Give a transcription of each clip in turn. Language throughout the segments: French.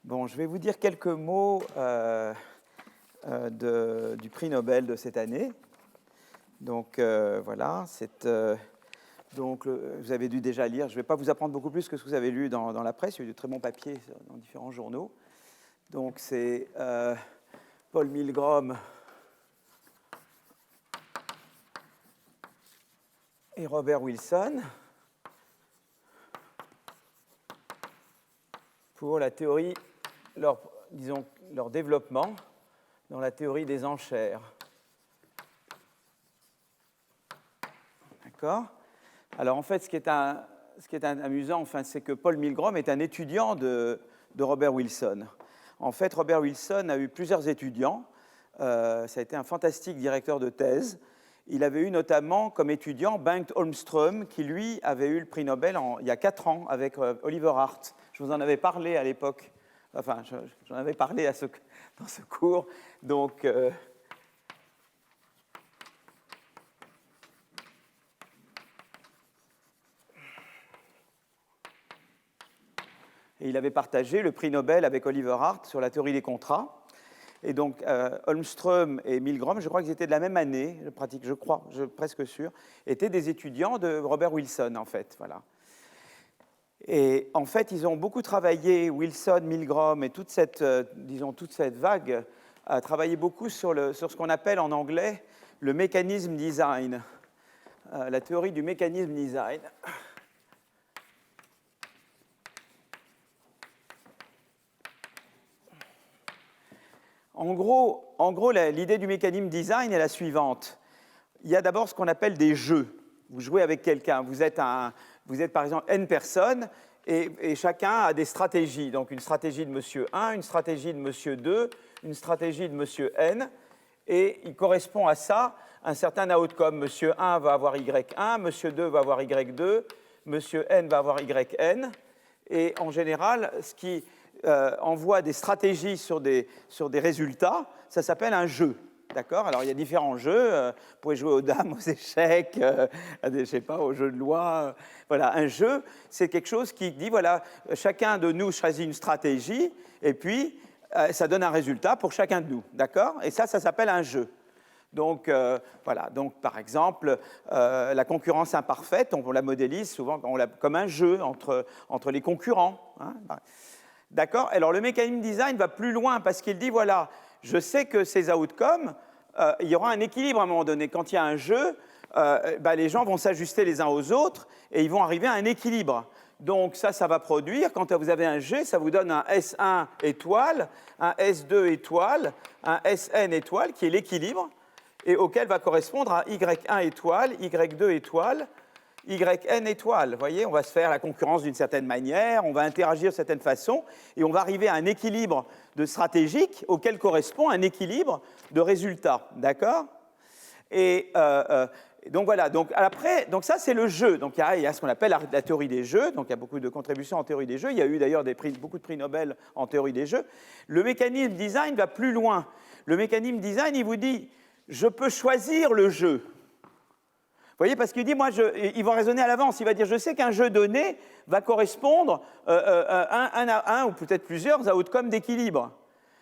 Bon, je vais vous dire quelques mots du prix Nobel de cette année. Donc voilà, vous avez dû déjà lire. Je ne vais pas vous apprendre beaucoup plus que ce que vous avez lu dans la presse. Il y a eu de très bons papiers dans différents journaux. Donc c'est Paul Milgrom et Robert Wilson pour la théorie, leur développement dans la théorie des enchères. D'accord ? Alors en fait, ce qui est amusant, c'est que Paul Milgrom est un étudiant de Robert Wilson. En fait, Robert Wilson a eu plusieurs étudiants. Ça a été un fantastique directeur de thèse. Il avait eu notamment comme étudiant Bengt Holmström, qui lui avait eu le prix Nobel il y a 4 ans avec Oliver Hart. Je vous en avais parlé à l'époque. Enfin, j'en avais parlé dans ce cours. Donc, et il avait partagé le prix Nobel avec Oliver Hart sur la théorie des contrats. Et donc, Holmström et Milgrom, je crois qu'ils étaient de la même année, je suis presque sûr, étaient des étudiants de Robert Wilson, en fait. Voilà. Et en fait, ils ont beaucoup travaillé, Wilson, Milgrom et toute cette vague a travaillé beaucoup sur ce qu'on appelle en anglais le mécanisme design, la théorie du mécanisme design. En gros, l'idée du mécanisme design est la suivante. Il y a d'abord ce qu'on appelle des jeux. Vous jouez avec quelqu'un. Vous êtes par exemple N personnes et chacun a des stratégies. Donc une stratégie de monsieur 1, une stratégie de monsieur 2, une stratégie de monsieur N. Et il correspond à ça un certain outcome. Monsieur 1 va avoir Y1, monsieur 2 va avoir Y2, monsieur N va avoir YN. Et en général, ce qui envoie des stratégies sur des résultats, ça s'appelle un jeu. D'accord ? Alors, il y a différents jeux. Vous pouvez jouer aux dames, aux échecs, aux jeux de loi. Voilà, un jeu, c'est quelque chose qui dit, voilà, chacun de nous choisit une stratégie, et puis ça donne un résultat pour chacun de nous. D'accord ? Et ça s'appelle un jeu. Donc, voilà. Donc, par exemple, la concurrence imparfaite, on la modélise souvent comme un jeu entre les concurrents. Hein ? D'accord ? Alors, le mécanisme design va plus loin parce qu'il dit, voilà, je sais que ces outcomes, il y aura un équilibre à un moment donné. Quand il y a un jeu, les gens vont s'ajuster les uns aux autres et ils vont arriver à un équilibre. Donc, ça va produire, quand vous avez un G, ça vous donne un S1 étoile, un S2 étoile, un SN étoile, qui est l'équilibre, et auquel va correspondre un Y1 étoile, Y2 étoile, YN étoile. Vous voyez, on va se faire la concurrence d'une certaine manière, on va interagir de certaine façon, et on va arriver à un équilibre de stratégique auquel correspond un équilibre de résultats. D'accord ? Et donc voilà, donc ça c'est le jeu. Donc il y a ce qu'on appelle la théorie des jeux, donc il y a beaucoup de contributions en théorie des jeux. Il y a eu d'ailleurs beaucoup de prix Nobel en théorie des jeux. Le mécanisme design va plus loin. Le mécanisme design, il vous dit, je peux choisir le jeu. Vous voyez, parce qu'il dit, il va raisonner à l'avance, il va dire, je sais qu'un jeu donné va correspondre à un ou peut-être plusieurs outcomes d'équilibre.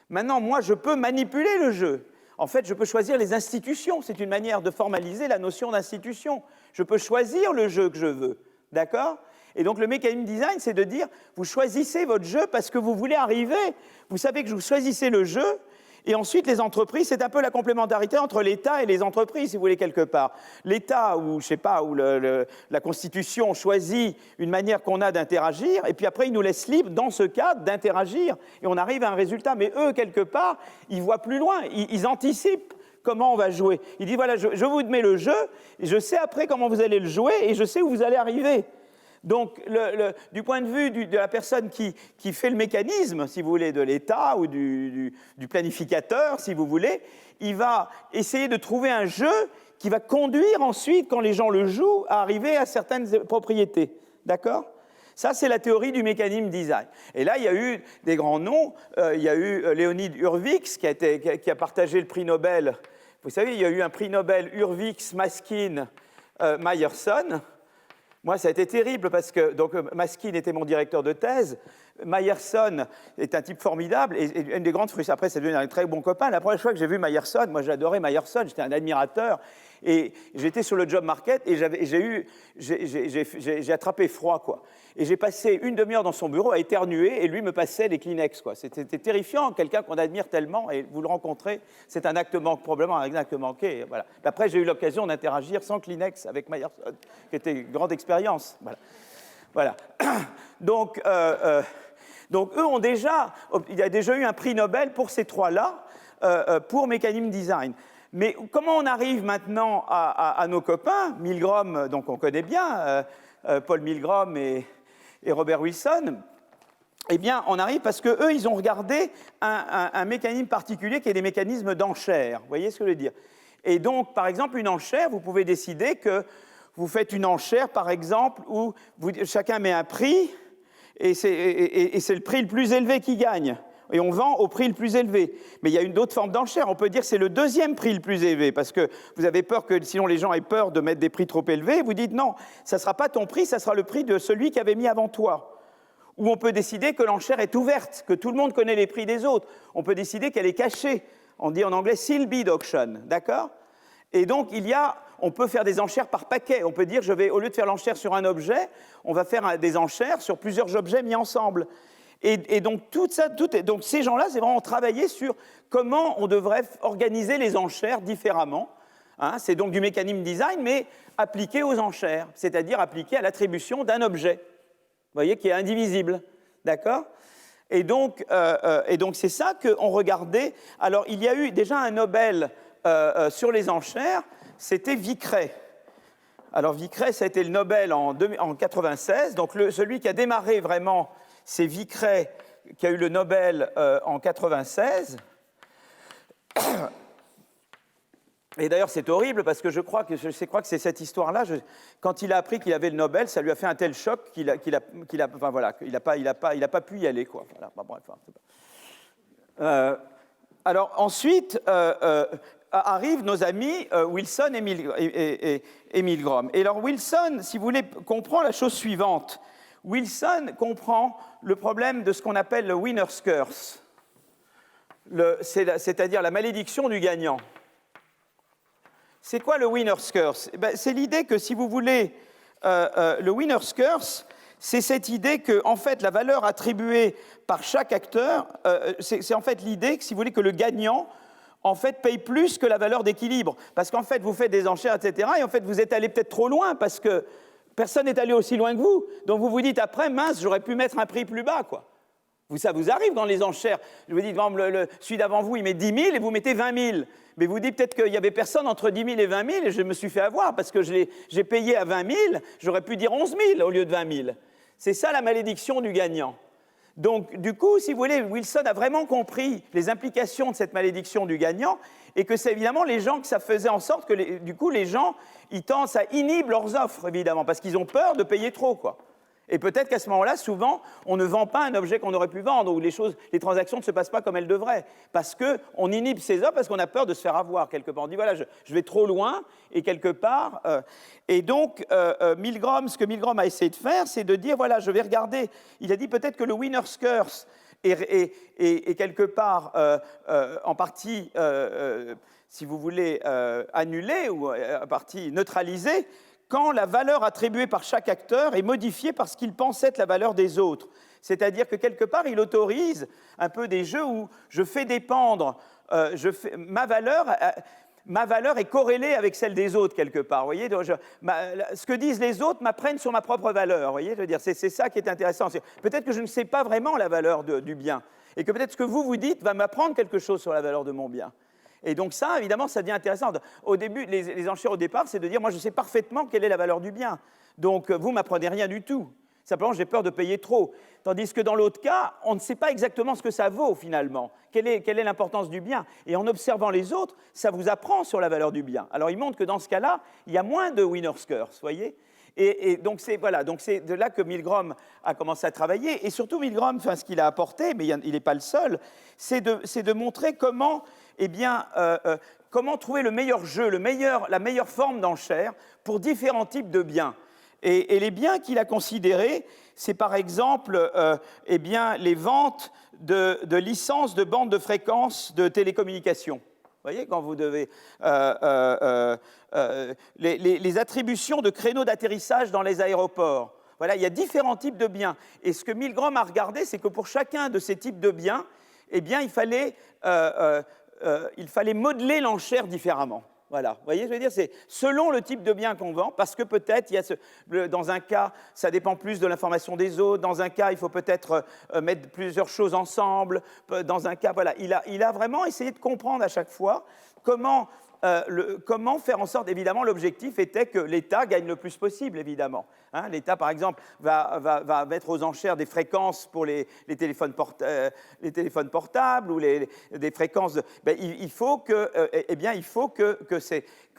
Maintenant, moi, je peux manipuler le jeu. En fait, je peux choisir les institutions. C'est une manière de formaliser la notion d'institution. Je peux choisir le jeu que je veux. D'accord ? Et donc, le mécanisme design, c'est de dire, vous choisissez votre jeu parce que vous voulez arriver. Vous savez que vous choisissez le jeu. Et ensuite, les entreprises, c'est un peu la complémentarité entre l'État et les entreprises, si vous voulez, quelque part. L'État, où la Constitution choisit une manière qu'on a d'interagir, et puis après, ils nous laissent libres, dans ce cadre, d'interagir, et on arrive à un résultat. Mais eux, quelque part, ils voient plus loin, ils anticipent comment on va jouer. Ils disent, voilà, je vous mets le jeu, et je sais après comment vous allez le jouer, et je sais où vous allez arriver. Donc, du point de vue de la personne qui fait le mécanisme, si vous voulez, de l'État ou du planificateur, si vous voulez, il va essayer de trouver un jeu qui va conduire ensuite, quand les gens le jouent, à arriver à certaines propriétés. D'accord ? Ça, c'est la théorie du mécanisme design. Et là, il y a eu des grands noms. Il y a eu Leonid Hurwicz qui a partagé le prix Nobel. Vous savez, il y a eu un prix Nobel Hurwicz, Maskin, Meyerson. Moi, ça a été terrible parce que Maskin était mon directeur de thèse. Meyerson est un type formidable et une des grandes frustrations. Après, c'est devenu un très bon copain. La première fois que j'ai vu Meyerson, moi j'adorais Meyerson, j'étais un admirateur. Et j'étais sur le job market et j'ai attrapé froid, quoi. Et j'ai passé une demi-heure dans son bureau à éternuer et lui me passait les Kleenex, quoi. C'était terrifiant, quelqu'un qu'on admire tellement et vous le rencontrez, c'est un acte manqué, probablement un acte manqué. Voilà. Après, j'ai eu l'occasion d'interagir sans Kleenex avec Meyerson, qui était une grande expérience. Voilà. Donc, eux ont il y a déjà eu un prix Nobel pour ces trois-là, pour Mechanism Design. Mais comment on arrive maintenant à nos copains, Milgrom, donc on connaît bien, Paul Milgrom et Robert Wilson? Eh bien, on arrive parce qu'eux, ils ont regardé un mécanisme particulier qui est des mécanismes d'enchères. Vous voyez ce que je veux dire? Et donc, par exemple, une enchère, vous pouvez décider que vous faites une enchère, par exemple, où chacun met un prix, et c'est le prix le plus élevé qui gagne. Et on vend au prix le plus élevé. Mais il y a une autre forme d'enchère. On peut dire que c'est le deuxième prix le plus élevé, parce que vous avez peur que, sinon les gens aient peur de mettre des prix trop élevés. Vous dites non, ça ne sera pas ton prix, ça sera le prix de celui qui avait mis avant toi. Ou on peut décider que l'enchère est ouverte, que tout le monde connaît les prix des autres. On peut décider qu'elle est cachée. On dit en anglais sealed bid auction, d'accord? Et donc on peut faire des enchères par paquet. On peut dire, au lieu de faire l'enchère sur un objet, on va faire des enchères sur plusieurs objets mis ensemble. Et donc, donc ces gens-là, c'est vraiment travailler sur comment on devrait organiser les enchères différemment. Hein, c'est donc du Mechanism Design, mais appliqué aux enchères, c'est-à-dire appliqué à l'attribution d'un objet, vous voyez, qui est indivisible. D'accord ? Et donc, c'est ça qu'on regardait. Alors, il y a eu déjà un Nobel sur les enchères, c'était Vickray. Alors, Vickray, ça a été le Nobel en 1996. Donc, celui qui a démarré vraiment, c'est Vickray, qui a eu le Nobel en 1996. Et d'ailleurs, c'est horrible parce que je crois que c'est cette histoire-là. Quand il a appris qu'il avait le Nobel, ça lui a fait un tel choc qu'il n'a pas pu y aller, quoi. Voilà, bref. Alors ensuite arrivent nos amis Wilson et Milgrom. Et alors Wilson, si vous voulez, comprend la chose suivante. Wilson comprend le problème de ce qu'on appelle le winner's curse, c'est-à-dire la malédiction du gagnant. C'est quoi le winner's curse? C'est l'idée que, si vous voulez, le winner's curse, c'est cette idée que, en fait, la valeur attribuée par chaque acteur, c'est en fait l'idée que, si vous voulez, que le gagnant, en fait, paye plus que la valeur d'équilibre. Parce qu'en fait, vous faites des enchères, etc., et en fait, vous êtes allé peut-être trop loin, parce que personne n'est allé aussi loin que vous. Donc, vous vous dites, après, mince, j'aurais pu mettre un prix plus bas, quoi. Ça vous arrive dans les enchères. Je vous dis, par exemple, celui d'avant vous, il met 10 000 et vous mettez 20 000. Mais vous dites peut-être qu'il n'y avait personne entre 10 000 et 20 000 et je me suis fait avoir parce que j'ai payé à 20 000, j'aurais pu dire 11 000 au lieu de 20 000. C'est ça la malédiction du gagnant. Donc, du coup, si vous voulez, Wilson a vraiment compris les implications de cette malédiction du gagnant et que c'est évidemment les gens que ça faisait en sorte que, du coup, les gens, ils tendent à inhiber leurs offres, évidemment, parce qu'ils ont peur de payer trop, quoi. Et peut-être qu'à ce moment-là, souvent, on ne vend pas un objet qu'on aurait pu vendre, ou les transactions ne se passent pas comme elles devraient, parce qu'on inhibe ses offres, parce qu'on a peur de se faire avoir quelque part. On dit, voilà, je vais trop loin, et quelque part... Et donc, Milgrom, ce que Milgrom a essayé de faire, c'est de dire, voilà, je vais regarder... Il a dit peut-être que le winner's curse est quelque part, en partie, si vous voulez, annulé, ou en partie neutralisé, quand la valeur attribuée par chaque acteur est modifiée par ce qu'il pense être la valeur des autres. C'est-à-dire que quelque part, il autorise un peu des jeux où je fais dépendre, ma valeur est corrélée avec celle des autres quelque part. Vous voyez, ce que disent les autres m'apprennent sur ma propre valeur. Vous voyez, je veux dire, c'est ça qui est intéressant. Peut-être que je ne sais pas vraiment la valeur du bien, et que peut-être ce que vous dites va m'apprendre quelque chose sur la valeur de mon bien. Et donc ça, évidemment, ça devient intéressant. Au début, les enchères au départ, c'est de dire, moi, je sais parfaitement quelle est la valeur du bien. Donc, vous ne m'apprenez rien du tout. Simplement, j'ai peur de payer trop. Tandis que dans l'autre cas, on ne sait pas exactement ce que ça vaut, finalement. Quelle est l'importance du bien? Et en observant les autres, ça vous apprend sur la valeur du bien. Alors, il montre que dans ce cas-là, il y a moins de winner's curse, vous voyez? Et donc, c'est de là que Milgrom a commencé à travailler. Et surtout, Milgrom, ce qu'il a apporté, mais il n'est pas le seul, c'est de montrer comment... comment trouver le meilleur jeu, la meilleure forme d'enchère pour différents types de biens. Et les biens qu'il a considérés, c'est par exemple eh bien, les ventes de licences de bandes de fréquences de télécommunications. Vous voyez, quand vous devez... les attributions de créneaux d'atterrissage dans les aéroports. Voilà, il y a différents types de biens. Et ce que Milgram a regardé, c'est que pour chacun de ces types de biens, eh bien, il fallait modeler l'enchère différemment. Voilà, vous voyez, je veux dire, c'est selon le type de bien qu'on vend, parce que peut-être, dans un cas, ça dépend plus de l'information des autres, dans un cas, il faut peut-être mettre plusieurs choses ensemble, dans un cas, voilà, il a vraiment essayé de comprendre à chaque fois comment faire en sorte, évidemment, l'objectif était que l'État gagne le plus possible, évidemment. Hein, l'État, par exemple, va mettre aux enchères des fréquences pour les téléphones portables ou des fréquences. Il faut que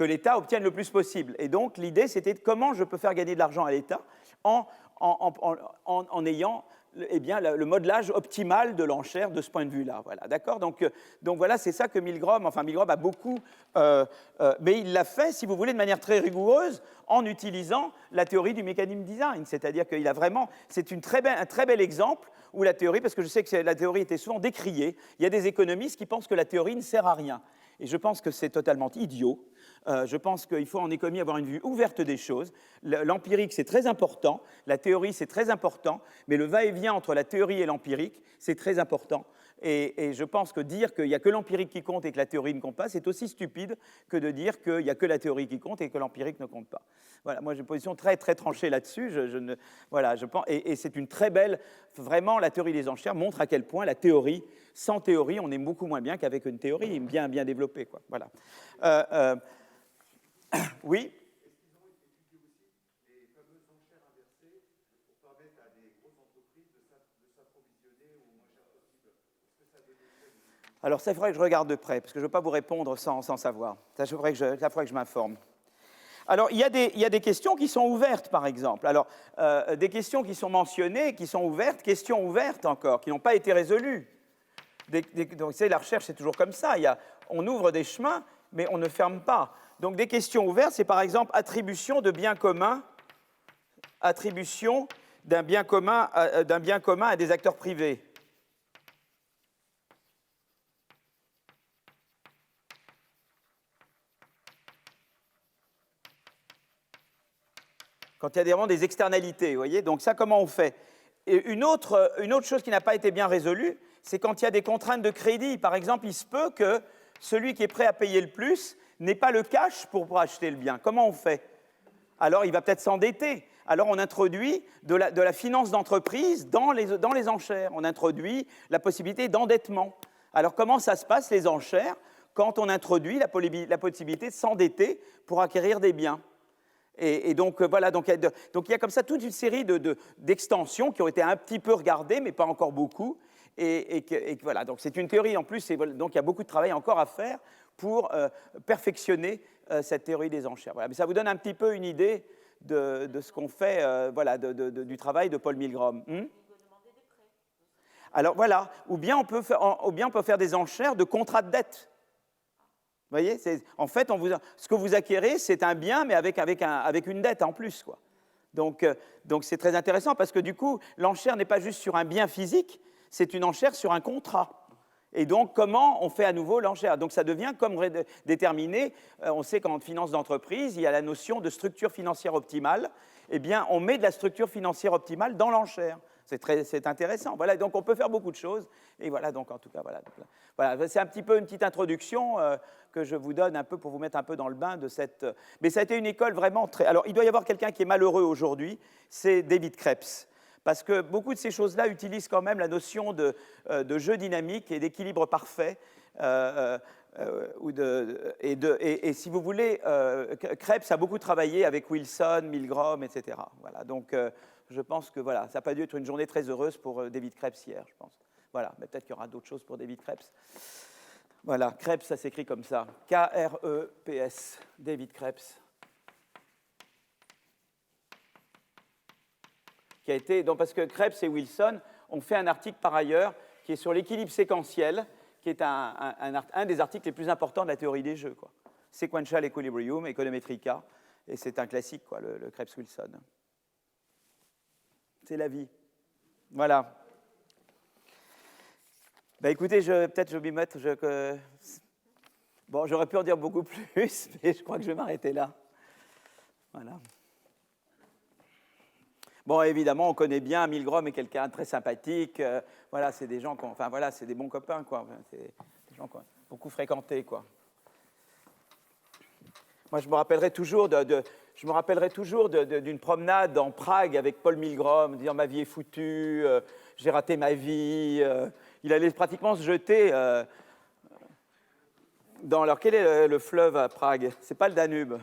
l'État obtienne le plus possible. Et donc, l'idée, c'était comment je peux faire gagner de l'argent à l'État en ayant le modelage optimal de l'enchère de ce point de vue-là. Voilà, d'accord ? Donc voilà, c'est ça que Milgram a beaucoup... mais il l'a fait, si vous voulez, de manière très rigoureuse, en utilisant la théorie du mécanisme design. C'est-à-dire qu'il a vraiment... C'est un très bel exemple où la théorie, parce que je sais que la théorie était souvent décriée, il y a des économistes qui pensent que la théorie ne sert à rien. Et je pense que c'est totalement idiot. Je pense qu'il faut en économie avoir une vue ouverte des choses. L'empirique, c'est très important. La théorie, c'est très important. Mais le va-et-vient entre la théorie et l'empirique, c'est très important. Et je pense que dire qu'il n'y a que l'empirique qui compte et que la théorie ne compte pas, c'est aussi stupide que de dire qu'il n'y a que la théorie qui compte et que l'empirique ne compte pas. Voilà, moi j'ai une position très, très tranchée là-dessus. Et c'est une très belle... Vraiment, la théorie des enchères montre à quel point la théorie, sans théorie, on est beaucoup moins bien qu'avec une théorie bien développée, quoi. Voilà. Oui. Est-ce qu'ils ont étudié aussi les fameuses enchères inversées pour permettre à des grosses entreprises de s'approvisionner au moins cher possible? Est-ce que ça donne des... Alors, ça, il faudrait que je regarde de près, parce que je ne veux pas vous répondre sans savoir. Ça faudrait que je m'informe. Alors, il y a des questions qui sont ouvertes, par exemple. Alors, des questions qui sont mentionnées, qui sont ouvertes, questions ouvertes encore, qui n'ont pas été résolues. Donc, la recherche, c'est toujours comme ça. On ouvre des chemins, mais on ne ferme pas. Donc, des questions ouvertes, c'est par exemple attribution de biens communs, attribution d'un bien commun à des acteurs privés. Quand il y a vraiment des externalités, vous voyez. Donc ça, comment on fait? Et une autre chose qui n'a pas été bien résolue, c'est quand il y a des contraintes de crédit. Par exemple, il se peut que celui qui est prêt à payer le plus n'ait pas le cash pour acheter le bien. Comment on fait? Alors, il va peut-être s'endetter. Alors, on introduit de la finance d'entreprise dans les enchères. On introduit la possibilité d'endettement. Alors, comment ça se passe, les enchères, quand on introduit la possibilité de s'endetter pour acquérir des biens? Et donc, voilà, donc il y a comme ça toute une série d'extensions qui ont été un petit peu regardées, mais pas encore beaucoup. Et voilà, donc c'est une théorie en plus, donc il y a beaucoup de travail encore à faire pour perfectionner cette théorie des enchères. Voilà, mais ça vous donne un petit peu une idée de ce qu'on fait, du travail de Paul Milgrom. Alors voilà, ou bien on peut faire des enchères de contrats de dette. Vous voyez, en fait, ce que vous acquérez, c'est un bien, mais avec une dette en plus, quoi. Donc c'est très intéressant parce que du coup, l'enchère n'est pas juste sur un bien physique, c'est une enchère sur un contrat. Et donc, comment on fait à nouveau l'enchère? Donc ça devient comme déterminé. On sait qu'en finance d'entreprise, il y a la notion de structure financière optimale. Eh bien, on met de la structure financière optimale dans l'enchère. C'est intéressant. Voilà, donc on peut faire beaucoup de choses. Et voilà, donc en tout cas, voilà, c'est un petit peu une petite introduction que je vous donne un peu pour vous mettre un peu dans le bain de cette... Mais ça a été une école vraiment très... Alors, il doit y avoir quelqu'un qui est malheureux aujourd'hui, c'est David Krebs. Parce que beaucoup de ces choses-là utilisent quand même la notion de jeu dynamique et d'équilibre parfait. Et si vous voulez, Krebs a beaucoup travaillé avec Wilson, Milgrom, etc. Voilà, donc je pense que voilà, ça n'a pas dû être une journée très heureuse pour David Krebs hier, je pense. Voilà, mais peut-être qu'il y aura d'autres choses pour David Krebs. Voilà, Krebs, ça s'écrit comme ça. K-R-E-P-S, David Krebs. Qui a été, donc parce que Krebs et Wilson ont fait un article par ailleurs qui est sur l'équilibre séquentiel, qui est un des articles les plus importants de la théorie des jeux, quoi. Sequential Equilibrium, Econometrica, et c'est un classique, quoi, le Krebs-Wilson. C'est la vie. Voilà. Ben écoutez, peut-être je vais m'y mettre. Bon, j'aurais pu en dire beaucoup plus, mais je crois que je vais m'arrêter là. Voilà. Bon, évidemment, on connaît bien Milgrom est quelqu'un de très sympathique. Voilà, c'est des gens enfin voilà, c'est des bons copains, quoi. Enfin, c'est des gens qu'on a beaucoup fréquentés, quoi. Moi, je me rappellerai toujours d'une promenade en Prague avec Paul Milgrom, disant ma vie est foutue, j'ai raté ma vie. Il allait pratiquement se jeter dans. Alors, quel est le fleuve à Prague? C'est pas le Danube.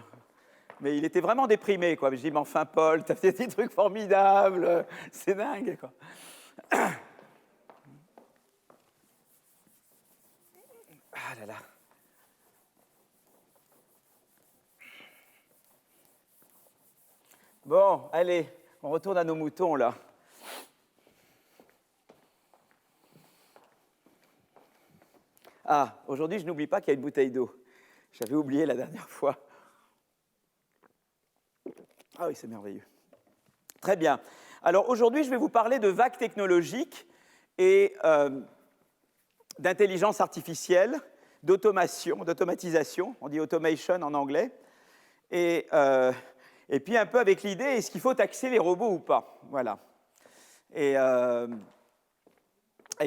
Mais il était vraiment déprimé, quoi. Je dis, mais enfin, Paul, t'as fait des trucs formidables, c'est dingue, quoi. Ah là là. Bon, allez, on retourne à nos moutons, là. Ah, aujourd'hui, je n'oublie pas qu'il y a une bouteille d'eau. J'avais oublié la dernière fois. Ah oui, c'est merveilleux. Très bien. Alors, aujourd'hui, je vais vous parler de vagues technologiques et d'intelligence artificielle, d'automatisation, on dit automation en anglais, et puis un peu avec l'idée, est-ce qu'il faut taxer les robots ou pas? Voilà. Et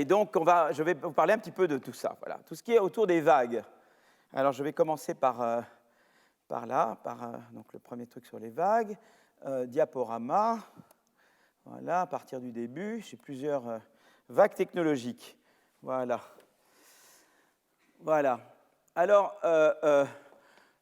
donc, je vais vous parler un petit peu de tout ça, voilà. Tout ce qui est autour des vagues. Alors, je vais commencer par donc le premier truc sur les vagues, diaporama. Voilà, à partir du début, j'ai plusieurs vagues technologiques. Voilà. Voilà. Alors,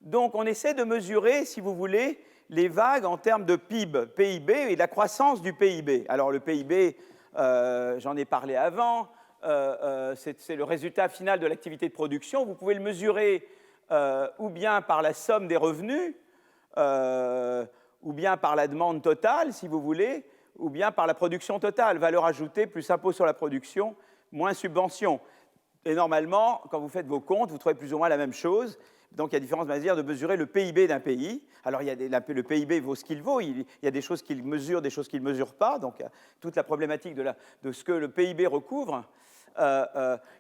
donc, on essaie de mesurer, si vous voulez, les vagues en termes de PIB et la croissance du PIB. Alors, le PIB, j'en ai parlé avant, c'est le résultat final de l'activité de production. Vous pouvez le mesurer ou bien par la somme des revenus, ou bien par la demande totale, si vous voulez, ou bien par la production totale, valeur ajoutée plus impôt sur la production, moins subvention. Et normalement, quand vous faites vos comptes, vous trouvez plus ou moins la même chose. Donc, il y a différentes manières de mesurer le PIB d'un pays. Alors, le PIB vaut ce qu'il vaut. Il y a des choses qu'il mesure, des choses qu'il ne mesure pas. Donc, toute la problématique de ce que le PIB recouvre.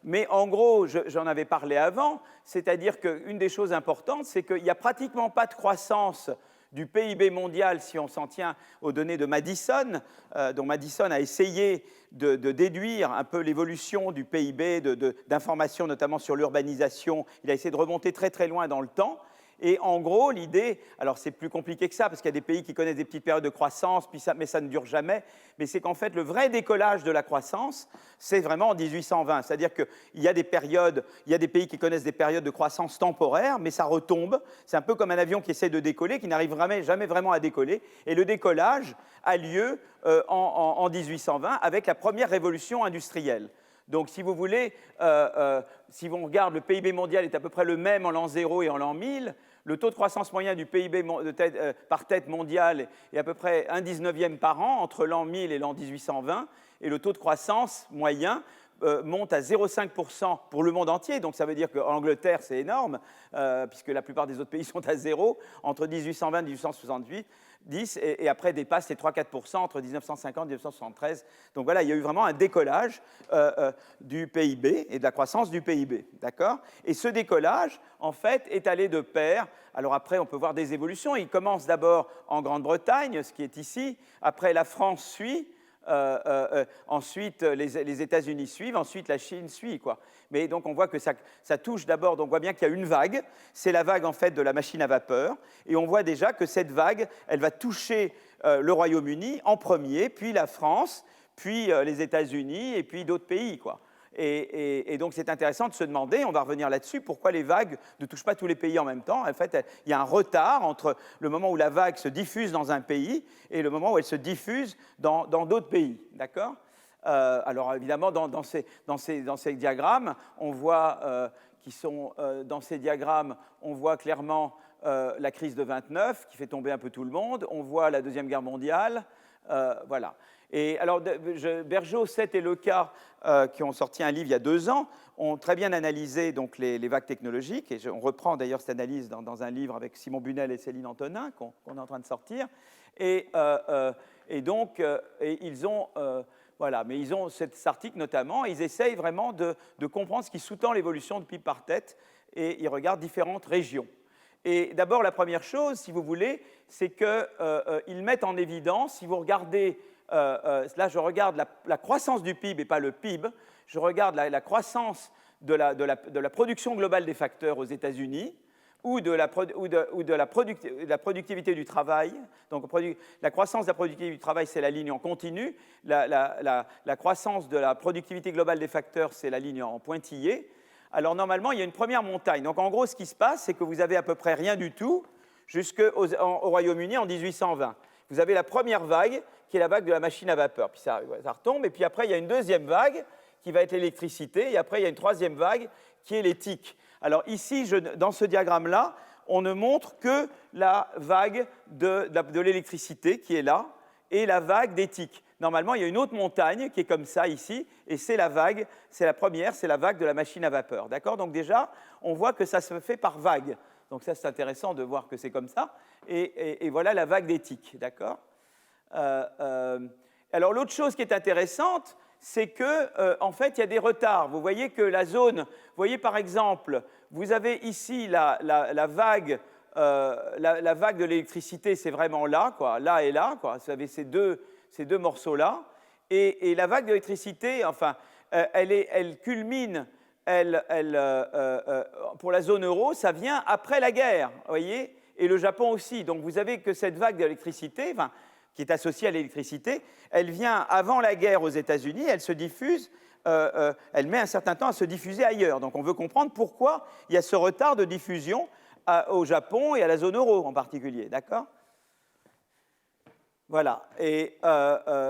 Mais en gros, j'en avais parlé avant, c'est-à-dire qu'une des choses importantes, c'est qu'il n'y a pratiquement pas de croissance du PIB mondial si on s'en tient aux données de Madison, dont Madison a essayé de déduire un peu l'évolution du PIB, d'informations notamment sur l'urbanisation. Il a essayé de remonter très très loin dans le temps. Et en gros, l'idée, alors c'est plus compliqué que ça, parce qu'il y a des pays qui connaissent des petites périodes de croissance, mais ça ne dure jamais, mais c'est qu'en fait, le vrai décollage de la croissance, c'est vraiment en 1820. C'est-à-dire qu'il y a des pays qui connaissent des périodes de croissance temporaires, mais ça retombe. C'est un peu comme un avion qui essaie de décoller, qui n'arrive jamais vraiment à décoller. Et le décollage a lieu en 1820 avec la première révolution industrielle. Donc, si vous voulez, si on regarde, le PIB mondial est à peu près le même en l'an 0 et en l'an 1000. Le taux de croissance moyen du PIB par tête mondial est à peu près 1/19 par an entre l'an 1000 et l'an 1820. Et le taux de croissance moyen monte à 0,5% pour le monde entier. Donc, ça veut dire qu'en Angleterre, c'est énorme, puisque la plupart des autres pays sont à zéro, entre 1820 et 1868. Et après dépasse les 3-4% entre 1950 et 1973. Donc voilà, il y a eu vraiment un décollage du PIB et de la croissance du PIB. D'accord ? Et ce décollage, en fait, est allé de pair. Alors après, on peut voir des évolutions. Il commence d'abord en Grande-Bretagne, ce qui est ici. Après, la France suit. Ensuite, les États-Unis suivent. Ensuite, la Chine suit, quoi. Mais donc, on voit que ça touche d'abord, donc on voit bien qu'il y a une vague, c'est la vague en fait de la machine à vapeur, et on voit déjà que cette vague, elle va toucher le Royaume-Uni en premier, puis la France, puis les États-Unis, et puis d'autres pays, quoi. Et donc, c'est intéressant de se demander, on va revenir là-dessus, pourquoi les vagues ne touchent pas tous les pays en même temps. En fait, il y a un retard entre le moment où la vague se diffuse dans un pays et le moment où elle se diffuse dans d'autres pays, d'accord ? Alors évidemment, dans ces diagrammes, on voit dans ces diagrammes, on voit clairement la crise de 29 qui fait tomber un peu tout le monde. On voit la Deuxième Guerre mondiale, voilà. Et alors, Bergeau, Seth et Leca, qui ont sorti un livre il y a 2 ans, ont très bien analysé donc, les vagues technologiques. Et on reprend d'ailleurs cette analyse dans un livre avec Simon Bunel et Céline Antonin, qu'on est en train de sortir. Et donc, ils ont... voilà, mais ils ont cet article notamment, ils essayent vraiment de comprendre ce qui sous-tend l'évolution de PIB par tête, et ils regardent différentes régions. Et d'abord, la première chose, si vous voulez, c'est qu'ils mettent en évidence, si vous regardez, là je regarde la croissance du PIB et pas le PIB, je regarde la croissance de la production globale des facteurs aux États-Unis, ou de la productivité du travail. Donc, la croissance de la productivité du travail, c'est la ligne en continu. La croissance de la productivité globale des facteurs, c'est la ligne en pointillé. Alors, normalement, il y a une première montagne. Donc, en gros, ce qui se passe, c'est que vous avez à peu près rien du tout jusqu'au Royaume-Uni en 1820. Vous avez la première vague, qui est la vague de la machine à vapeur. Puis ça retombe. Et puis après, il y a une deuxième vague, qui va être l'électricité. Et après, il y a une troisième vague, qui est l'éthique. Alors ici, dans ce diagramme-là, on ne montre que la vague de l'électricité qui est là et la vague d'éthique. Normalement, il y a une autre montagne qui est comme ça ici, et c'est la vague, c'est la première, c'est la vague de la machine à vapeur. D'accord? Donc déjà, on voit que ça se fait par vague. Donc ça, c'est intéressant de voir que c'est comme ça. Et voilà la vague d'éthique. D'accord? Alors l'autre chose qui est intéressante, c'est qu'en fait, il y a des retards. Vous voyez que la zone, vous voyez par exemple, vous avez ici la vague de l'électricité, c'est vraiment là, quoi, là et là, quoi. Vous avez ces deux morceaux-là. Et la vague d'électricité, enfin, elle culmine, pour la zone euro, ça vient après la guerre, vous voyez, et le Japon aussi. Donc vous avez que cette vague d'électricité, enfin, qui est associée à l'électricité, elle vient avant la guerre aux États-Unis, elle se diffuse, elle met un certain temps à se diffuser ailleurs. Donc on veut comprendre pourquoi il y a ce retard de diffusion au Japon et à la zone euro en particulier, d'accord? Voilà, et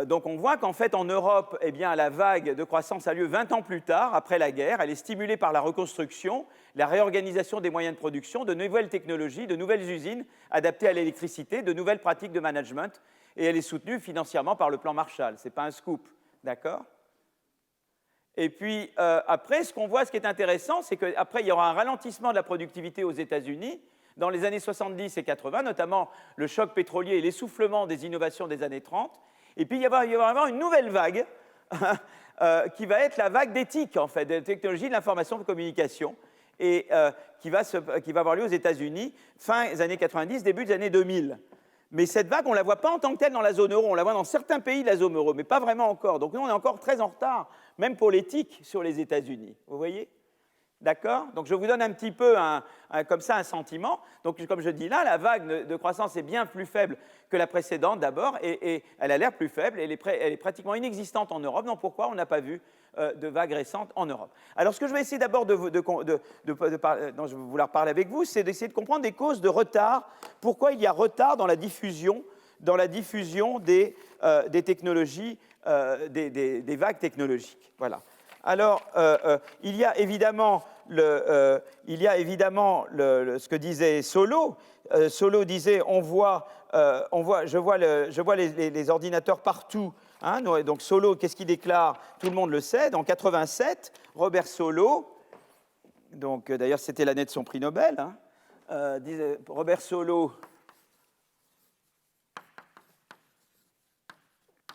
donc on voit qu'en fait en Europe, eh bien, la vague de croissance a lieu 20 ans plus tard, après la guerre. Elle est stimulée par la reconstruction, la réorganisation des moyens de production, de nouvelles technologies, de nouvelles usines adaptées à l'électricité, de nouvelles pratiques de management, et elle est soutenue financièrement par le plan Marshall. Ce n'est pas un scoop, d'accord? Et puis après, ce qu'on voit, ce qui est intéressant, c'est qu'après, il y aura un ralentissement de la productivité aux États-Unis dans les années 70 et 80, notamment le choc pétrolier et l'essoufflement des innovations des années 30. Et puis, il va y avoir une nouvelle vague qui va être la vague d'éthique, en fait, des technologies de l'information et de la communication, et qui va avoir lieu aux États-Unis fin des années 90, début des années 2000. Mais cette vague, on ne la voit pas en tant que telle dans la zone euro. On la voit dans certains pays de la zone euro, mais pas vraiment encore. Donc nous, on est encore très en retard, même pour l'éthique, sur les États-Unis. Vous voyez? D'accord? Donc je vous donne un petit peu comme ça un sentiment. Donc comme je dis là, la vague de croissance est bien plus faible que la précédente d'abord, et elle a l'air plus faible, elle est pratiquement inexistante en Europe. Donc pourquoi on n'a pas vu de vagues récentes en Europe? Alors ce que je vais essayer d'abord dont je vais vouloir parler avec vous, c'est d'essayer de comprendre des causes de retard. Pourquoi il y a retard dans la diffusion des technologies, des vagues technologiques. Voilà. Alors, il y a évidemment ce que disait Solow. Solow disait, je vois les ordinateurs partout. Hein, donc Solow, qu'est-ce qu'il déclare? Tout le monde le sait. En 87, Robert Solow, donc d'ailleurs c'était l'année de son prix Nobel, hein, disait Robert Solow,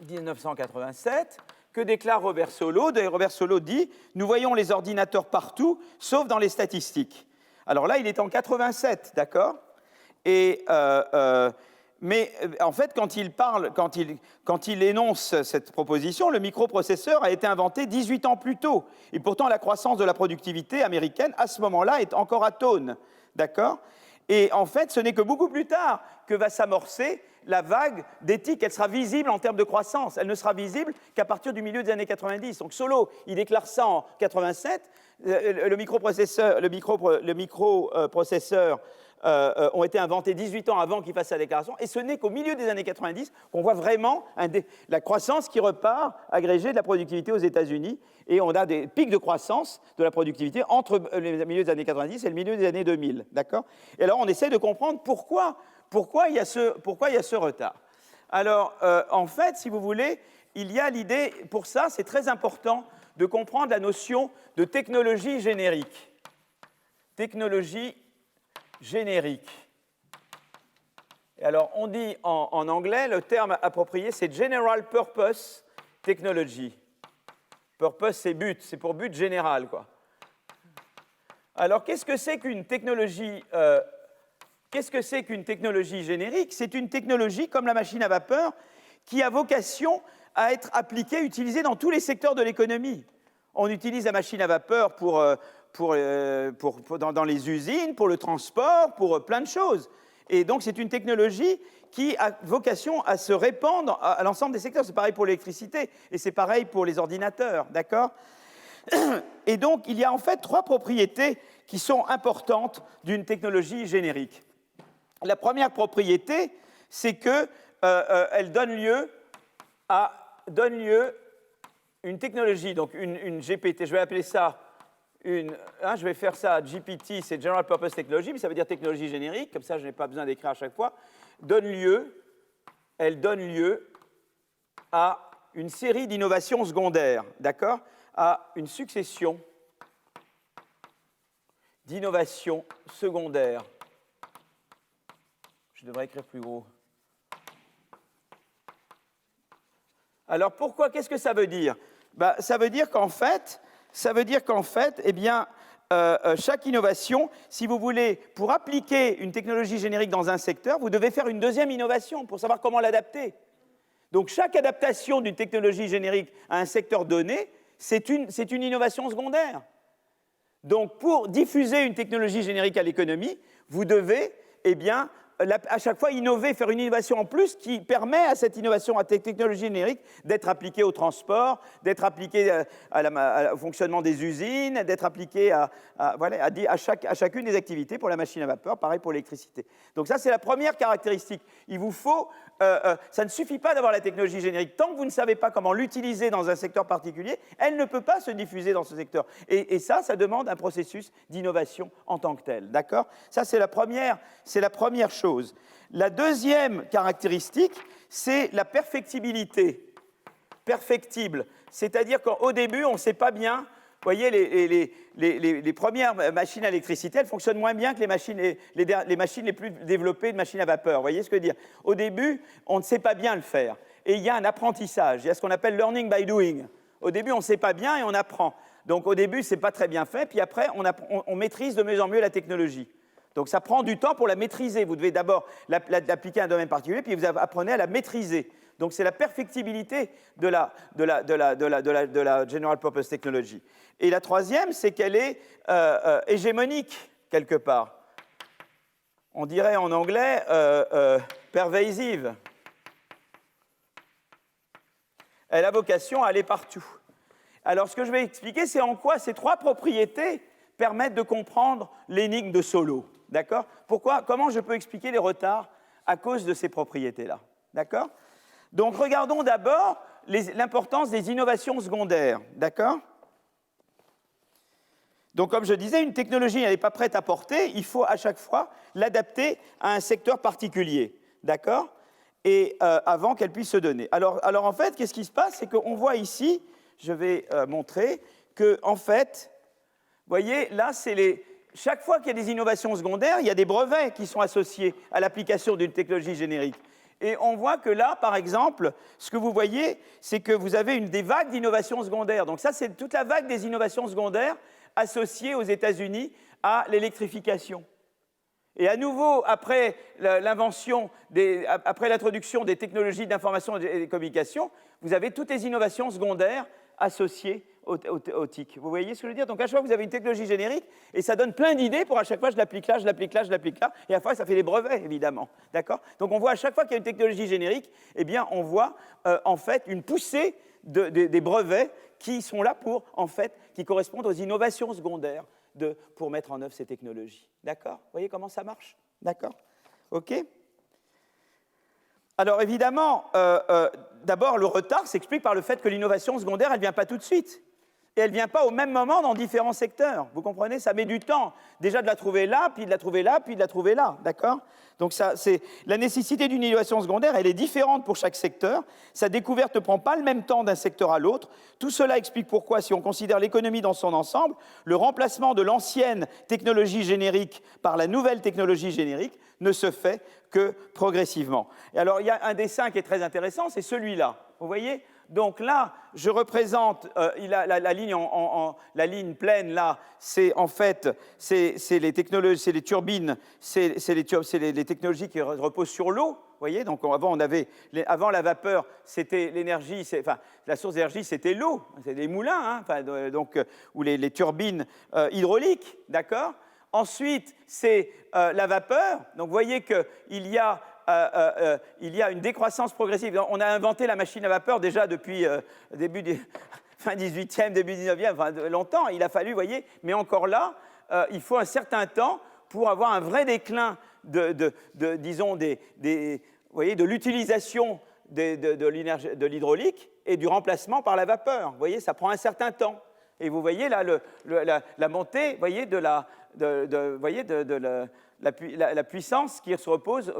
1987. Que déclare Robert Solow? Robert Solow dit « Nous voyons les ordinateurs partout, sauf dans les statistiques. » Alors là, il est en 87, d'accord? Mais en fait, quand il énonce cette proposition, le microprocesseur a été inventé 18 ans plus tôt. Et pourtant, la croissance de la productivité américaine, à ce moment-là, est encore atone, d'accord? Et en fait, ce n'est que beaucoup plus tard que va s'amorcer la vague d'éthique. Elle sera visible en termes de croissance. Elle ne sera visible qu'à partir du milieu des années 90. Donc Solow, il déclare ça en 87. Le microprocesseur ont été inventés 18 ans avant qu'il fasse sa déclaration. Et ce n'est qu'au milieu des années 90 qu'on voit vraiment la croissance qui repart agrégée de la productivité aux États-Unis. Et on a des pics de croissance de la productivité entre le milieu des années 90 et le milieu des années 2000. D'accord? Et alors, on essaie de comprendre pourquoi il y a ce retard. Alors, en fait, si vous voulez, il y a l'idée, pour ça, c'est très important de comprendre la notion de technologie générique. Technologie générique. Et alors, on dit en anglais, le terme approprié, c'est General Purpose Technology. Purpose, c'est but, c'est pour but général, quoi. Alors, qu'est-ce que c'est qu'une technologie générique? C'est une technologie, comme la machine à vapeur, qui a vocation à être appliquée, utilisée dans tous les secteurs de l'économie. On utilise la machine à vapeur dans les usines, pour le transport, pour plein de choses. Et donc, c'est une technologie qui a vocation à se répandre à l'ensemble des secteurs. C'est pareil pour l'électricité et c'est pareil pour les ordinateurs, d'accord? Et donc, il y a en fait 3 propriétés qui sont importantes d'une technologie générique. La première propriété, c'est qu'elle donne lieu à une technologie, donc une GPT. Je vais appeler ça je vais faire ça GPT, c'est General Purpose Technology, mais ça veut dire technologie générique, comme ça je n'ai pas besoin d'écrire à chaque fois. Elle donne lieu à une série d'innovations secondaires, d'accord? À une succession d'innovations secondaires. Je devrais écrire plus gros. Alors pourquoi? Qu'est-ce que ça veut dire? Ça veut dire qu'en fait, eh bien, chaque innovation, si vous voulez, pour appliquer une technologie générique dans un secteur, vous devez faire une deuxième innovation pour savoir comment l'adapter. Donc chaque adaptation d'une technologie générique à un secteur donné, c'est une innovation secondaire. Donc pour diffuser une technologie générique à l'économie, vous devez, eh bien, à chaque fois innover, faire une innovation en plus qui permet à cette innovation, à cette technologie générique, d'être appliquée au transport, d'être appliquée au fonctionnement des usines, d'être appliquée à chacune des activités pour la machine à vapeur, pareil pour l'électricité. Donc ça, c'est la première caractéristique. Il vous faut, ça ne suffit pas d'avoir la technologie générique. Tant que vous ne savez pas comment l'utiliser dans un secteur particulier, elle ne peut pas se diffuser dans ce secteur. Et ça demande un processus d'innovation en tant que tel. D'accord? Ça, c'est la première chose. La deuxième caractéristique, c'est la perfectibilité. Perfectible. C'est-à-dire qu'au début, on ne sait pas bien. Vous voyez, les premières machines à électricité, elles fonctionnent moins bien que les machines les plus développées de machines à vapeur. Vous voyez ce que je veux dire? Au début, on ne sait pas bien le faire. Et il y a un apprentissage. Il y a ce qu'on appelle learning by doing. Au début, on ne sait pas bien et on apprend. Donc au début, ce n'est pas très bien fait. Puis après, on maîtrise de mieux en mieux la technologie. Donc ça prend du temps pour la maîtriser. Vous devez d'abord l'appliquer à un domaine particulier, puis vous apprenez à la maîtriser. Donc c'est la perfectibilité de la General Purpose Technology. Et la troisième, c'est qu'elle est hégémonique, quelque part. On dirait en anglais pervasive. Elle a vocation à aller partout. Alors ce que je vais expliquer, c'est en quoi ces 3 propriétés permettent de comprendre l'énigme de Solow. D'accord? Comment je peux expliquer les retards à cause de ces propriétés-là? D'accord? Donc, regardons d'abord l'importance des innovations secondaires. D'accord? Donc, comme je disais, une technologie n'est pas prête à porter, il faut à chaque fois l'adapter à un secteur particulier. D'accord? Et avant qu'elle puisse se donner. Alors en fait, qu'est-ce qui se passe? C'est qu'on voit ici, je vais montrer, que, en fait, vous voyez, là, chaque fois qu'il y a des innovations secondaires, il y a des brevets qui sont associés à l'application d'une technologie générique. Et on voit que là, par exemple, ce que vous voyez, c'est que vous avez des vagues d'innovations secondaires. Donc ça, c'est toute la vague des innovations secondaires associées aux États-Unis à l'électrification. Et à nouveau, après l'introduction des technologies d'information et des communications, vous avez toutes les innovations secondaires associées au TIC. Vous voyez ce que je veux dire? Donc à chaque fois, vous avez une technologie générique et ça donne plein d'idées pour à chaque fois, je l'applique là, et à la fois, ça fait des brevets, évidemment. D'accord? Donc on voit à chaque fois qu'il y a une technologie générique, eh bien, on voit en fait une poussée des brevets qui sont là qui correspondent aux innovations secondaires pour mettre en œuvre ces technologies. D'accord? Vous voyez comment ça marche? D'accord? OK? Alors évidemment, d'abord, le retard s'explique par le fait que l'innovation secondaire, elle ne vient pas tout de suite. Et elle ne vient pas au même moment dans différents secteurs. Vous comprenez? Ça met du temps déjà de la trouver là, puis de la trouver là, puis de la trouver là. D'accord? Donc la nécessité d'une innovation secondaire, elle est différente pour chaque secteur. Sa découverte ne prend pas le même temps d'un secteur à l'autre. Tout cela explique pourquoi, si on considère l'économie dans son ensemble, le remplacement de l'ancienne technologie générique par la nouvelle technologie générique ne se fait que progressivement. Et alors, il y a un dessin qui est très intéressant, c'est celui-là. Vous voyez? Donc là, je représente la ligne pleine, là, c'est en fait les technologies, c'est les turbines, c'est les technologies qui reposent sur l'eau. Vous voyez, donc avant la vapeur, c'était l'énergie, la source d'énergie, c'était l'eau, c'est des moulins, ou les turbines hydrauliques, d'accord? Ensuite, c'est la vapeur. Donc, vous voyez qu'il y a une décroissance progressive. On a inventé la machine à vapeur déjà depuis fin 18e, début 19e, longtemps. Il a fallu, vous voyez, mais encore là, il faut un certain temps pour avoir un vrai déclin de l'utilisation de l'hydraulique et du remplacement par la vapeur. Vous voyez, ça prend un certain temps. Et vous voyez là la montée, vous voyez, la puissance qui repose,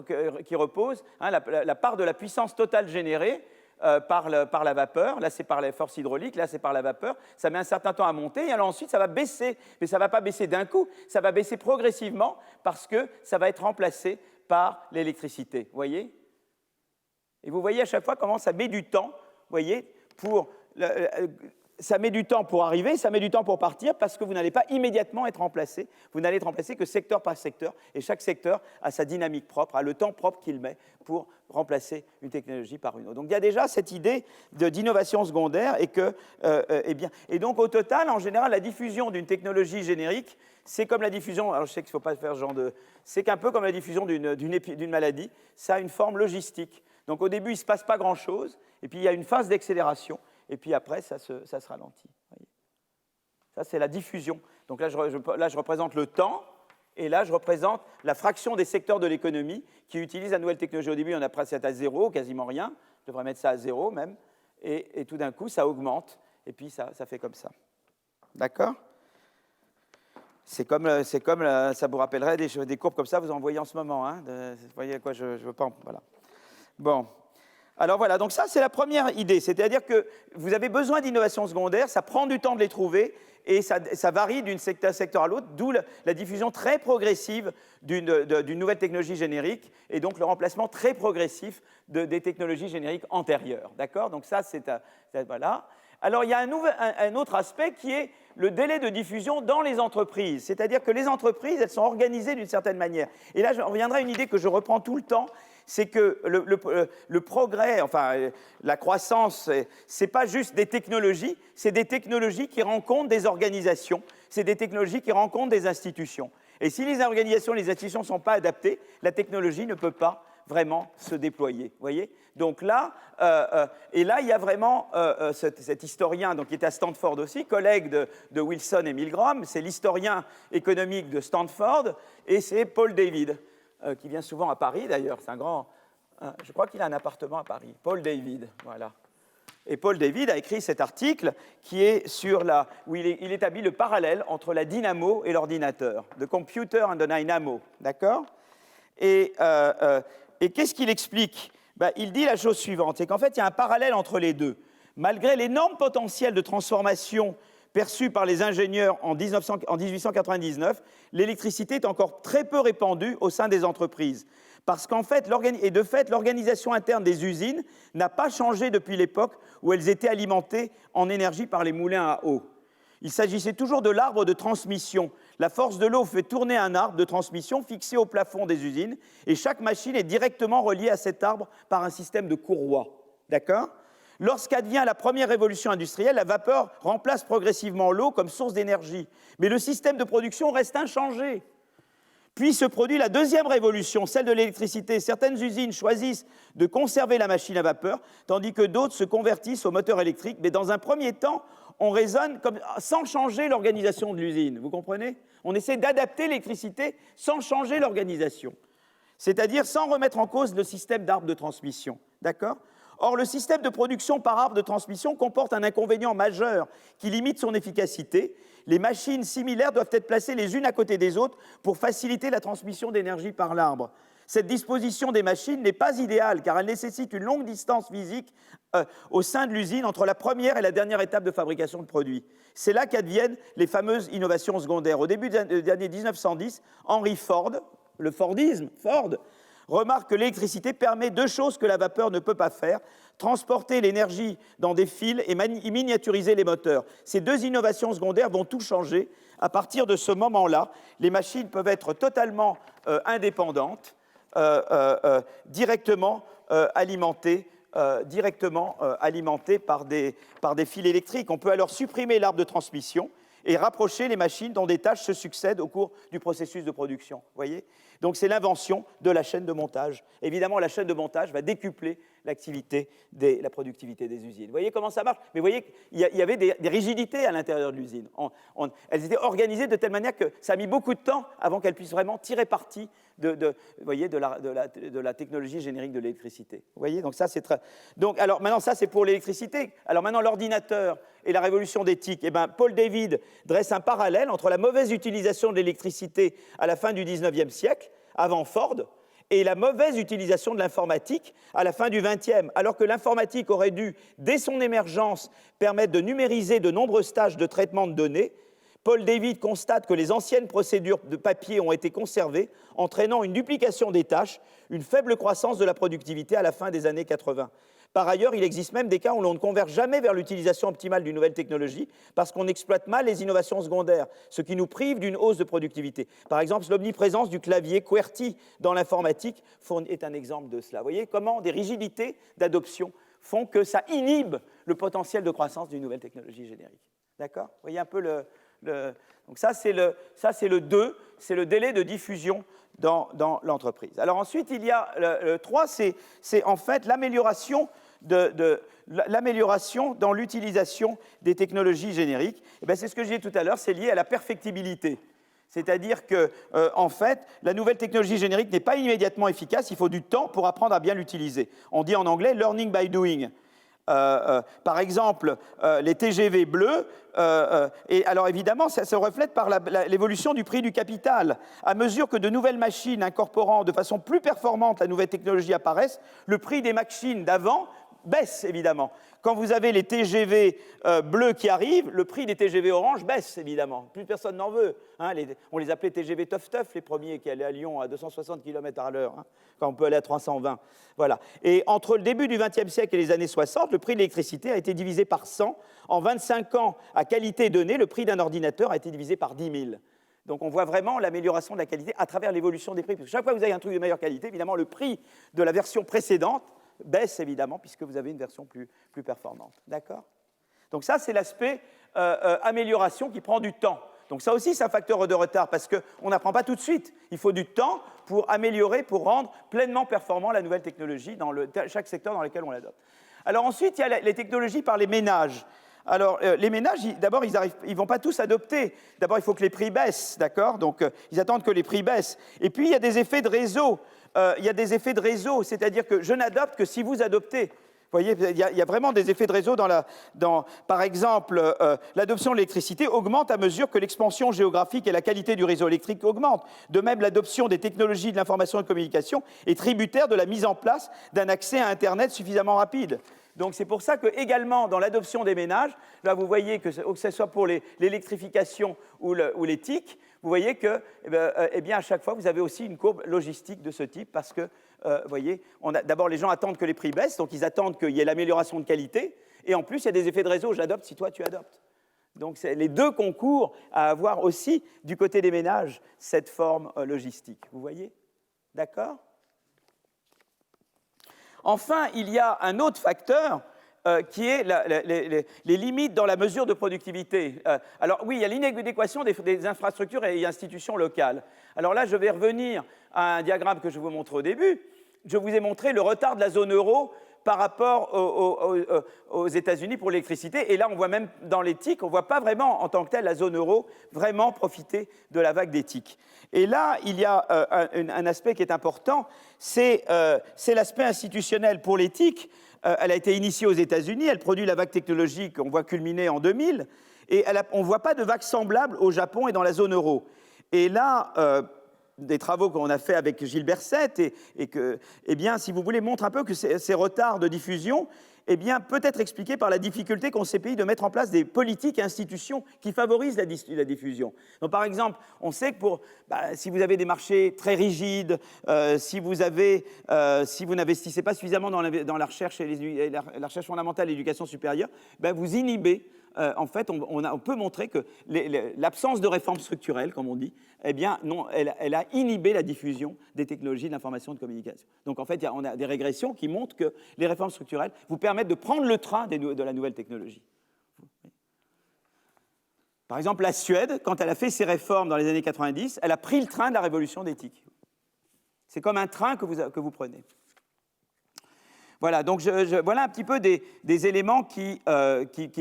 la part de la puissance totale générée par la vapeur. Là, c'est par les forces hydrauliques, là, c'est par la vapeur. Ça met un certain temps à monter, et alors ensuite, ça va baisser. Mais ça ne va pas baisser d'un coup, ça va baisser progressivement parce que ça va être remplacé par l'électricité. Vous voyez? Et vous voyez à chaque fois comment ça met du temps, vous voyez, ça met du temps pour arriver, ça met du temps pour partir, parce que vous n'allez pas immédiatement être remplacé. Vous n'allez être remplacé que secteur par secteur, et chaque secteur a sa dynamique propre, a le temps propre qu'il met pour remplacer une technologie par une autre. Donc il y a déjà cette idée d'innovation secondaire, et donc au total, en général, la diffusion d'une technologie générique, c'est comme la diffusion, alors je sais qu'il ne faut pas faire ce genre c'est un peu comme la diffusion d'une maladie, ça a une forme logistique. Donc au début, il ne se passe pas grand-chose, et puis il y a une phase d'accélération, et puis après, ça se ralentit. Voyez. Ça, c'est la diffusion. Donc là, je représente le temps, et là, je représente la fraction des secteurs de l'économie qui utilisent la nouvelle technologie. Au début, on a presque à zéro, quasiment rien. Je devrais mettre ça à zéro même. Et tout d'un coup, ça augmente, et puis ça fait comme ça. D'accord? C'est comme ça vous rappellerait des courbes comme ça, vous en voyez en ce moment. Hein, vous voyez à quoi je veux pas. Voilà. Bon. Alors voilà, donc ça c'est la première idée, c'est-à-dire que vous avez besoin d'innovation secondaire, ça prend du temps de les trouver et ça varie d'un secteur à l'autre, d'où la diffusion très progressive d'une nouvelle technologie générique et donc le remplacement très progressif des technologies génériques antérieures. D'accord? Donc ça c'est voilà. Alors il y a un autre aspect qui est le délai de diffusion dans les entreprises, c'est-à-dire que les entreprises elles sont organisées d'une certaine manière. Et là je reviendrai à une idée que je reprends tout le temps. C'est que le progrès, la croissance, ce n'est pas juste des technologies, c'est des technologies qui rencontrent des organisations, c'est des technologies qui rencontrent des institutions. Et si les organisations, les institutions ne sont pas adaptées, la technologie ne peut pas vraiment se déployer. Vous voyez? Donc là, il y a vraiment cet historien qui est à Stanford aussi, collègue de Wilson et Milgram, c'est l'historien économique de Stanford, et c'est Paul David. Qui vient souvent à Paris d'ailleurs, c'est un grand... je crois qu'il a un appartement à Paris, Paul David, voilà. Et Paul David a écrit cet article qui est où il établit le parallèle entre la dynamo et l'ordinateur, The Computer and the Dynamo, d'accord? Et qu'est-ce qu'il explique? Il dit la chose suivante, c'est qu'en fait, il y a un parallèle entre les deux. Malgré l'énorme potentiel de transformation perçu par les ingénieurs en 1899, l'électricité est encore très peu répandue au sein des entreprises. Parce qu'en fait, l'organisation interne des usines n'a pas changé depuis l'époque où elles étaient alimentées en énergie par les moulins à eau. Il s'agissait toujours de l'arbre de transmission. La force de l'eau fait tourner un arbre de transmission fixé au plafond des usines et chaque machine est directement reliée à cet arbre par un système de courroies. D'accord ? Lorsqu'advient la première révolution industrielle, la vapeur remplace progressivement l'eau comme source d'énergie. Mais le système de production reste inchangé. Puis se produit la deuxième révolution, celle de l'électricité. Certaines usines choisissent de conserver la machine à vapeur, tandis que d'autres se convertissent au moteur électrique. Mais dans un premier temps, on raisonne sans changer l'organisation de l'usine. Vous comprenez? On essaie d'adapter l'électricité sans changer l'organisation. C'est-à-dire sans remettre en cause le système d'arbre de transmission. D'accord? Or, le système de production par arbre de transmission comporte un inconvénient majeur qui limite son efficacité. Les machines similaires doivent être placées les unes à côté des autres pour faciliter la transmission d'énergie par l'arbre. Cette disposition des machines n'est pas idéale car elle nécessite une longue distance physique au sein de l'usine entre la première et la dernière étape de fabrication de produits. C'est là qu'adviennent les fameuses innovations secondaires. Au début des années 1910, Henry Ford, le Fordisme, Ford, remarque que l'électricité permet deux choses que la vapeur ne peut pas faire, transporter l'énergie dans des fils et miniaturiser les moteurs. Ces deux innovations secondaires vont tout changer. À partir de ce moment-là, les machines peuvent être totalement indépendantes, directement alimentées par des fils électriques. On peut alors supprimer l'arbre de transmission et rapprocher les machines dont des tâches se succèdent au cours du processus de production. Voyez ? Donc c'est l'invention de la chaîne de montage. Évidemment, la chaîne de montage va décupler la productivité des usines. Vous voyez comment ça marche ? Mais vous voyez qu'il y avait des rigidités à l'intérieur de l'usine. Elles étaient organisées de telle manière que ça a mis beaucoup de temps avant qu'elles puissent vraiment tirer parti de la technologie générique de l'électricité. Vous voyez ? Donc ça, c'est très... Donc, alors maintenant, ça, c'est pour l'électricité. Alors maintenant, l'ordinateur et la révolution d'éthique. Eh bien, Paul David dresse un parallèle entre la mauvaise utilisation de l'électricité à la fin du XIXe siècle, avant Ford, et la mauvaise utilisation de l'informatique à la fin du XXe, alors que l'informatique aurait dû, dès son émergence, permettre de numériser de nombreuses tâches de traitement de données. Paul David constate que les anciennes procédures de papier ont été conservées, entraînant une duplication des tâches, une faible croissance de la productivité à la fin des années 80. Par ailleurs, il existe même des cas où l'on ne converge jamais vers l'utilisation optimale d'une nouvelle technologie parce qu'on exploite mal les innovations secondaires, ce qui nous prive d'une hausse de productivité. Par exemple, l'omniprésence du clavier QWERTY dans l'informatique est un exemple de cela. Vous voyez comment des rigidités d'adoption font que ça inhibe le potentiel de croissance d'une nouvelle technologie générique. D'accord ? Vous voyez un peu Donc ça, c'est le 2, c'est le délai de diffusion dans l'entreprise. Alors ensuite, il y a le 3, c'est en fait l'amélioration dans l'utilisation des technologies génériques. Et bien, c'est ce que je disais tout à l'heure, c'est lié à la perfectibilité. C'est-à-dire que, en fait, la nouvelle technologie générique n'est pas immédiatement efficace, il faut du temps pour apprendre à bien l'utiliser. On dit en anglais « learning by doing ». Par exemple, les TGV bleus, et alors évidemment, ça se reflète par l'évolution du prix du capital. À mesure que de nouvelles machines incorporant de façon plus performante la nouvelle technologie apparaissent, le prix des machines d'avant baisse, évidemment. Quand vous avez les TGV bleus qui arrivent, le prix des TGV orange baisse, évidemment. Plus personne n'en veut. Hein, on les appelait TGV Teuf-Teuf, les premiers qui allaient à Lyon à 260 km/h, hein, quand on peut aller à 320. Voilà. Et entre le début du XXe siècle et les années 60, le prix de l'électricité a été divisé par 100. En 25 ans, à qualité donnée, le prix d'un ordinateur a été divisé par 10 000. Donc on voit vraiment l'amélioration de la qualité à travers l'évolution des prix. Parce que chaque fois que vous avez un truc de meilleure qualité, évidemment, le prix de la version précédente baisse évidemment puisque vous avez une version plus performante. D'accord ? Donc ça, c'est l'aspect amélioration qui prend du temps. Donc ça aussi, c'est un facteur de retard parce qu'on n'apprend pas tout de suite. Il faut du temps pour améliorer, pour rendre pleinement performant la nouvelle technologie dans chaque secteur dans lequel on l'adopte. Alors ensuite, il y a les technologies par les ménages. Alors, les ménages, d'abord, ils ne vont pas tous adopter. D'abord, il faut que les prix baissent, d'accord ? Donc, ils attendent que les prix baissent. Et puis, il y a des effets de réseau. C'est-à-dire que je n'adopte que si vous adoptez. Vous voyez, il y a vraiment des effets de réseau par exemple, l'adoption de l'électricité augmente à mesure que l'expansion géographique et la qualité du réseau électrique augmentent. De même, l'adoption des technologies de l'information et de la communication est tributaire de la mise en place d'un accès à Internet suffisamment rapide. Donc c'est pour ça que également dans l'adoption des ménages, là vous voyez que ce soit pour l'électrification ou l'éthique, vous voyez que à chaque fois vous avez aussi une courbe logistique de ce type parce que vous voyez, d'abord les gens attendent que les prix baissent, donc ils attendent qu'il y ait l'amélioration de qualité, et en plus il y a des effets de réseau, j'adopte si toi tu adoptes. Donc les deux concourent à avoir aussi du côté des ménages cette forme logistique. Vous voyez ? D'accord ? Enfin, il y a un autre facteur qui est les limites dans la mesure de productivité. Alors oui, il y a l'inadéquation des infrastructures et institutions locales. Alors là, je vais revenir à un diagramme que je vous montrais au début. Je vous ai montré le retard de la zone euro par rapport aux États-Unis pour l'électricité. Et là, on voit même dans les TIC, on ne voit pas vraiment en tant que telle la zone euro vraiment profiter de la vague des TIC. Et là, il y a un aspect qui est important, c'est l'aspect institutionnel pour les TIC. Elle a été initiée aux États-Unis, elle produit la vague technologique qu'on voit culminer en 2000, et on ne voit pas de vague semblable au Japon et dans la zone euro. Et là, des travaux qu'on a fait avec Gilles Berset, et que, eh bien, si vous voulez, montrent un peu que ces retards de diffusion, eh bien, peut être expliqué par la difficulté qu'ont ces pays de mettre en place des politiques et institutions qui favorisent la diffusion. Donc, par exemple, on sait que si vous avez des marchés très rigides, si vous n'investissez pas suffisamment dans la recherche, la recherche fondamentale et l'éducation supérieure, vous inhibez. En fait, on peut montrer que l'absence de réformes structurelles, comme on dit, eh bien, non, elle a inhibé la diffusion des technologies de l'information et de communication. Donc, en fait, on a des régressions qui montrent que les réformes structurelles vous permettent de prendre le train de la nouvelle technologie. Par exemple, la Suède, quand elle a fait ses réformes dans les années 90, elle a pris le train de la révolution d'éthique. C'est comme un train que vous prenez. Voilà, donc voilà un petit peu des éléments qui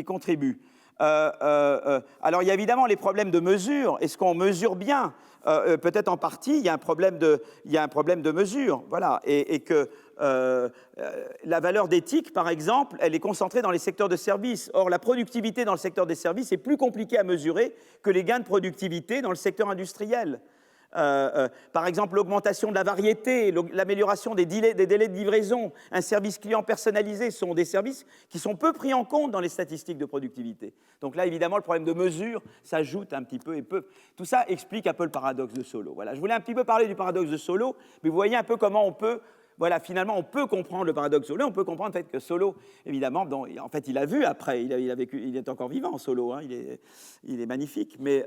contribuent. Alors, il y a évidemment les problèmes de mesure. Est-ce qu'on mesure bien ? Peut-être en partie, il y a un problème de mesure. Voilà, et que la valeur d'éthique, par exemple, elle est concentrée dans les secteurs de services. Or, la productivité dans le secteur des services est plus compliquée à mesurer que les gains de productivité dans le secteur industriel. Par exemple, l'augmentation de la variété, l'amélioration des délais de livraison, un service client personnalisé sont des services qui sont peu pris en compte dans les statistiques de productivité. Donc là, évidemment, le problème de mesure s'ajoute un petit peu Tout ça explique un peu le paradoxe de Solow. Voilà, je voulais un petit peu parler du paradoxe de Solow, mais vous voyez un peu comment on peut... Voilà, finalement, on peut comprendre le paradoxe de Solow, on peut comprendre le fait que Solow, évidemment, en fait, il a vu après, il a vécu, il est encore vivant, Solow, hein, il est magnifique, mais...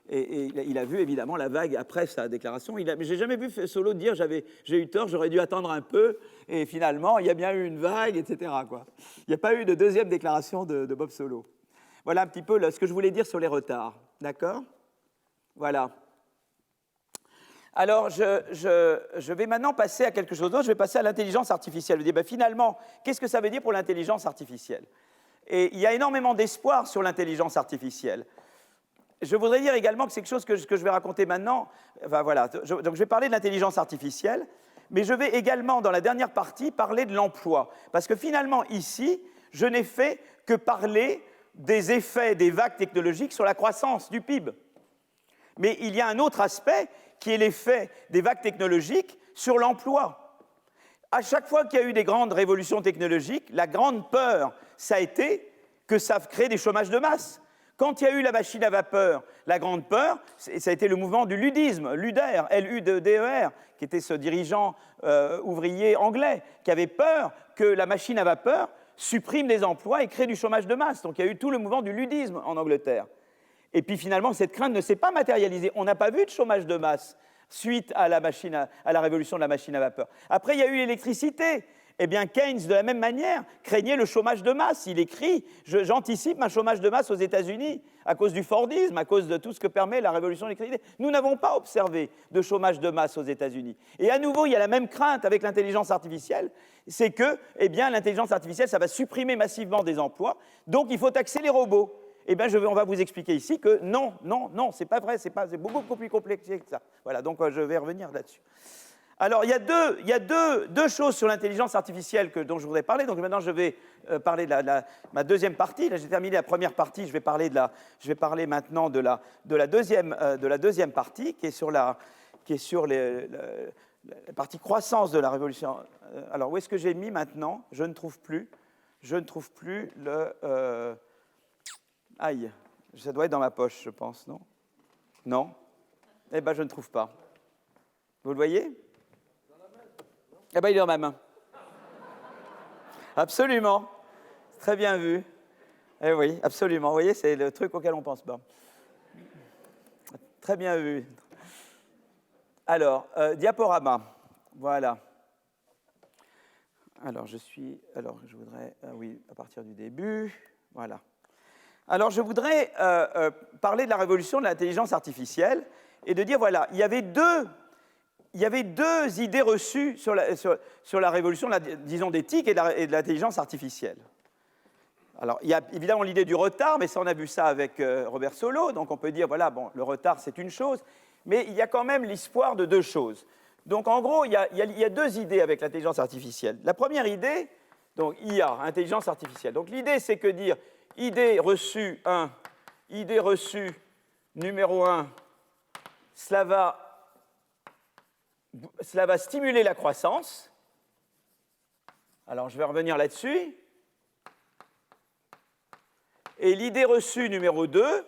Et il a vu évidemment la vague après sa déclaration. Mais j'ai jamais vu Solow dire j'ai eu tort, j'aurais dû attendre un peu, et finalement il y a bien eu une vague, etc. Quoi. Il n'y a pas eu de deuxième déclaration de Bob Solow. Voilà un petit peu ce que je voulais dire sur les retards. D'accord ? Voilà. Alors je vais maintenant passer à quelque chose d'autre. Je vais passer à l'intelligence artificielle. Je vais dire finalement, qu'est-ce que ça veut dire pour l'intelligence artificielle ? Et il y a énormément d'espoir sur l'intelligence artificielle. Je voudrais dire également que c'est quelque chose que je vais raconter maintenant. Enfin, voilà. Donc, je vais parler de l'intelligence artificielle, mais je vais également, dans la dernière partie, parler de l'emploi. Parce que finalement, ici, je n'ai fait que parler des effets des vagues technologiques sur la croissance du PIB. Mais il y a un autre aspect qui est l'effet des vagues technologiques sur l'emploi. À chaque fois qu'il y a eu des grandes révolutions technologiques, la grande peur, ça a été que ça crée des chômages de masse. Quand il y a eu la machine à vapeur, la grande peur, ça a été le mouvement du ludisme, Luder, L-U-D-E-R, qui était ce dirigeant ouvrier anglais, qui avait peur que la machine à vapeur supprime des emplois et crée du chômage de masse. Donc il y a eu tout le mouvement du ludisme en Angleterre. Et puis finalement, cette crainte ne s'est pas matérialisée. On n'a pas vu de chômage de masse suite à la révolution de la machine à vapeur. Après, il y a eu l'électricité. Eh bien, Keynes, de la même manière, craignait le chômage de masse. Il écrit « J'anticipe un chômage de masse aux États-Unis à cause du Fordisme, à cause de tout ce que permet la révolution de l'électricité. » Nous n'avons pas observé de chômage de masse aux États-Unis. Et à nouveau, il y a la même crainte avec l'intelligence artificielle, c'est que eh bien, l'intelligence artificielle, ça va supprimer massivement des emplois, donc il faut taxer les robots. Eh bien, on va vous expliquer ici que non, c'est pas vrai, c'est beaucoup plus complexe que ça. Voilà, donc je vais revenir là-dessus. Alors, il y a deux choses sur l'intelligence artificielle dont je voudrais parler. Donc maintenant, je vais parler de ma deuxième partie. Là, j'ai terminé la première partie. Je vais parler maintenant de la deuxième partie, qui est sur la partie croissance de la révolution. Alors, où est-ce que j'ai mis maintenant ? Je ne trouve plus le... Aïe, ça doit être dans ma poche, je pense, non ? Non ? Eh bien, je ne trouve pas. Vous le voyez ? Eh bien, il est dans ma main. Absolument. Très bien vu. Eh oui, absolument. Vous voyez, c'est le truc auquel on ne pense pas. Très bien vu. Alors, diaporama. Voilà. Alors, je voudrais... oui, à partir du début. Voilà. Alors, je voudrais parler de la révolution de l'intelligence artificielle et de dire, voilà, il y avait deux idées reçues sur la révolution, disons, d'éthique et de l'intelligence artificielle. Alors, il y a évidemment l'idée du retard, mais ça, on a vu ça avec Robert Solow, donc on peut dire, voilà, bon, le retard, c'est une chose, mais il y a quand même l'espoir de deux choses. Donc, en gros, il y a deux idées avec l'intelligence artificielle. La première idée, Donc IA, intelligence artificielle. Donc l'idée, c'est que dire idée reçue 1, idée reçue numéro 1, cela va stimuler la croissance. Alors je vais revenir là-dessus. Et l'idée reçue numéro 2,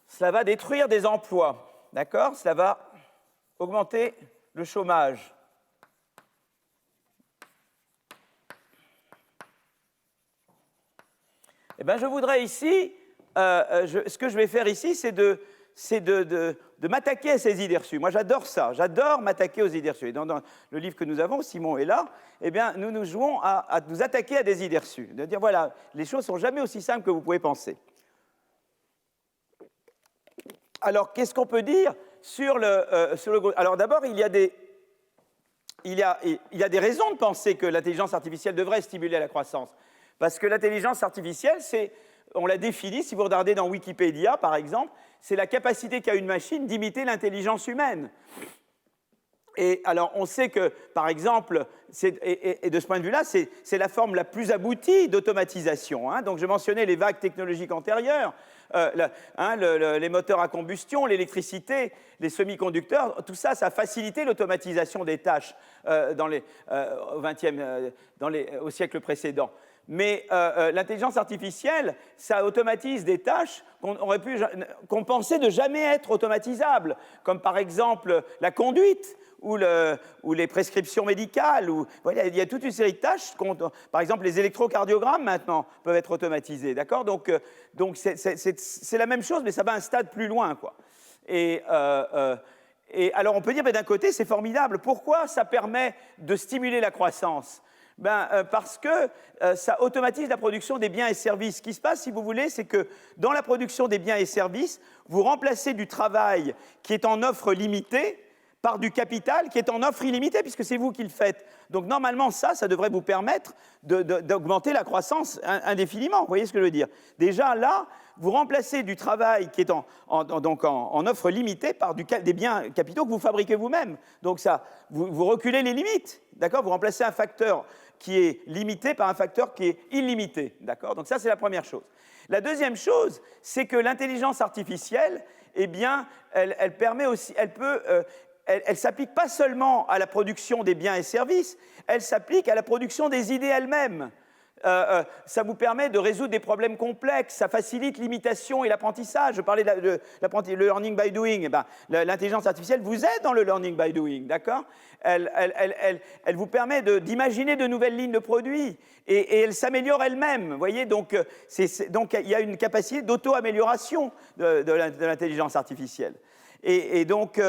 cela va détruire des emplois. D'accord? Cela va augmenter le chômage. Eh bien, je voudrais ici, ce que je vais faire ici, c'est de m'attaquer à ces idées reçues. Moi, j'adore ça. J'adore m'attaquer aux idées reçues. Et dans le livre que nous avons, Simon est là, eh bien, nous jouons à nous attaquer à des idées reçues. De dire, voilà, les choses ne sont jamais aussi simples que vous pouvez penser. Alors, qu'est-ce qu'on peut dire sur le... Alors, d'abord, il y a des raisons de penser que l'intelligence artificielle devrait stimuler la croissance. Parce que l'intelligence artificielle, on l'a définie, si vous regardez dans Wikipédia, par exemple, c'est la capacité qu'a une machine d'imiter l'intelligence humaine. Et alors, on sait que, par exemple, et de ce point de vue-là, c'est la forme la plus aboutie d'automatisation. Hein. Donc, je mentionnais les vagues technologiques antérieures, les moteurs à combustion, l'électricité, les semi-conducteurs, tout ça, ça a facilité l'automatisation des tâches au siècle précédent. Mais l'intelligence artificielle, ça automatise des tâches qu'on pensait ne jamais être automatisables, comme par exemple la conduite ou les prescriptions médicales. Voilà, il y a toute une série de tâches. Par exemple, les électrocardiogrammes maintenant peuvent être automatisés. D'accord ? Donc c'est la même chose, mais ça va un stade plus loin, quoi. Et alors on peut dire, d'un côté, c'est formidable. Pourquoi ça permet de stimuler la croissance ? Parce que ça automatise la production des biens et services. Ce qui se passe, si vous voulez, c'est que dans la production des biens et services, vous remplacez du travail qui est en offre limitée par du capital qui est en offre illimitée, puisque c'est vous qui le faites. Donc normalement, ça devrait vous permettre d'augmenter la croissance indéfiniment. Vous voyez ce que je veux dire ? Déjà là, vous remplacez du travail qui est en offre limitée par des biens capitaux que vous fabriquez vous-même. Donc ça, vous reculez les limites. D'accord ? Vous remplacez un facteur qui est limité par un facteur qui est illimité. D'accord ? Donc ça, c'est la première chose. La deuxième chose, c'est que l'intelligence artificielle, eh bien, elle permet aussi, elle s'applique pas seulement à la production des biens et services, elle s'applique à la production des idées elles-mêmes. Ça vous permet de résoudre des problèmes complexes, ça facilite l'imitation et l'apprentissage. Je parlais de le learning by doing. L'intelligence artificielle vous aide dans le learning by doing, d'accord ? Elle vous permet d'imaginer de nouvelles lignes de produits et elle s'améliore elle-même. Vous voyez, donc il y a une capacité d'auto-amélioration de l'intelligence artificielle. Et donc,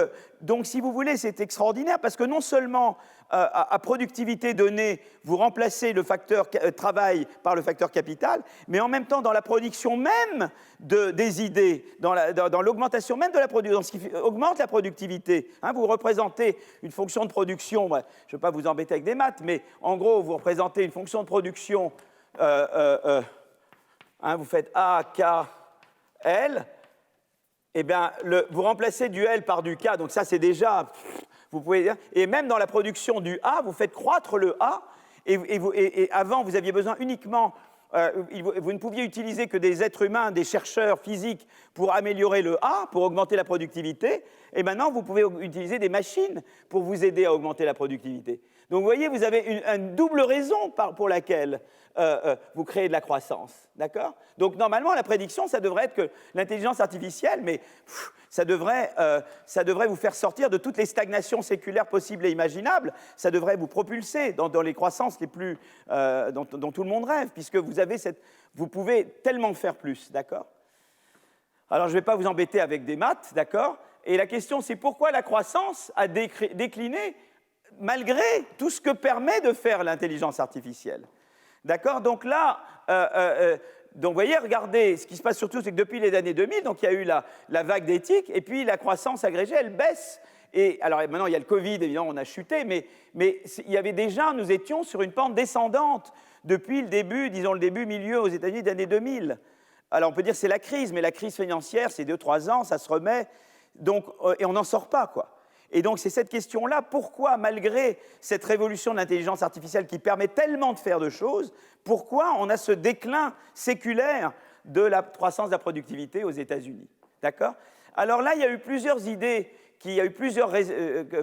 si vous voulez, c'est extraordinaire parce que non seulement à productivité donnée, vous remplacez le facteur travail par le facteur capital, mais en même temps, dans la production même des idées, dans l'augmentation même de la production, dans ce qui augmente la productivité. Hein, vous représentez une fonction de production, je ne vais pas vous embêter avec des maths, mais en gros, vous représentez une fonction de production, vous faites A, K, L. Eh bien, vous remplacez du L par du K, donc ça c'est déjà, vous pouvez dire, et même dans la production du A, vous faites croître le A, et avant vous aviez besoin uniquement, vous ne pouviez utiliser que des êtres humains, des chercheurs physiques pour améliorer le A, pour augmenter la productivité, et maintenant vous pouvez utiliser des machines pour vous aider à augmenter la productivité. Donc vous voyez, vous avez une double raison pour laquelle vous créez de la croissance, d'accord ? Donc normalement, la prédiction, ça devrait être que l'intelligence artificielle, mais ça devrait vous faire sortir de toutes les stagnations séculaires possibles et imaginables, ça devrait vous propulser dans les croissances les plus, dont tout le monde rêve, puisque vous pouvez tellement faire plus, d'accord ? Alors je ne vais pas vous embêter avec des maths, d'accord ? Et la question, c'est pourquoi la croissance a décliné malgré tout ce que permet de faire l'intelligence artificielle. D'accord ? Donc là, donc vous voyez, regardez, ce qui se passe surtout, c'est que depuis les années 2000, donc il y a eu la vague d'éthique, et puis la croissance agrégée, elle baisse. Et alors maintenant, il y a le Covid, évidemment, on a chuté, mais il y avait déjà, nous étions sur une pente descendante depuis le début, disons le début, milieu aux États-Unis des années 2000. Alors on peut dire que c'est la crise, mais la crise financière, c'est 2-3 ans, ça se remet, donc, et on n'en sort pas, quoi. Et donc, c'est cette question-là, pourquoi, malgré cette révolution de l'intelligence artificielle qui permet tellement de faire de choses, pourquoi on a ce déclin séculaire de la croissance de la productivité aux États-Unis? D'accord? Alors là, il y a eu plusieurs idées, il y a eu plusieurs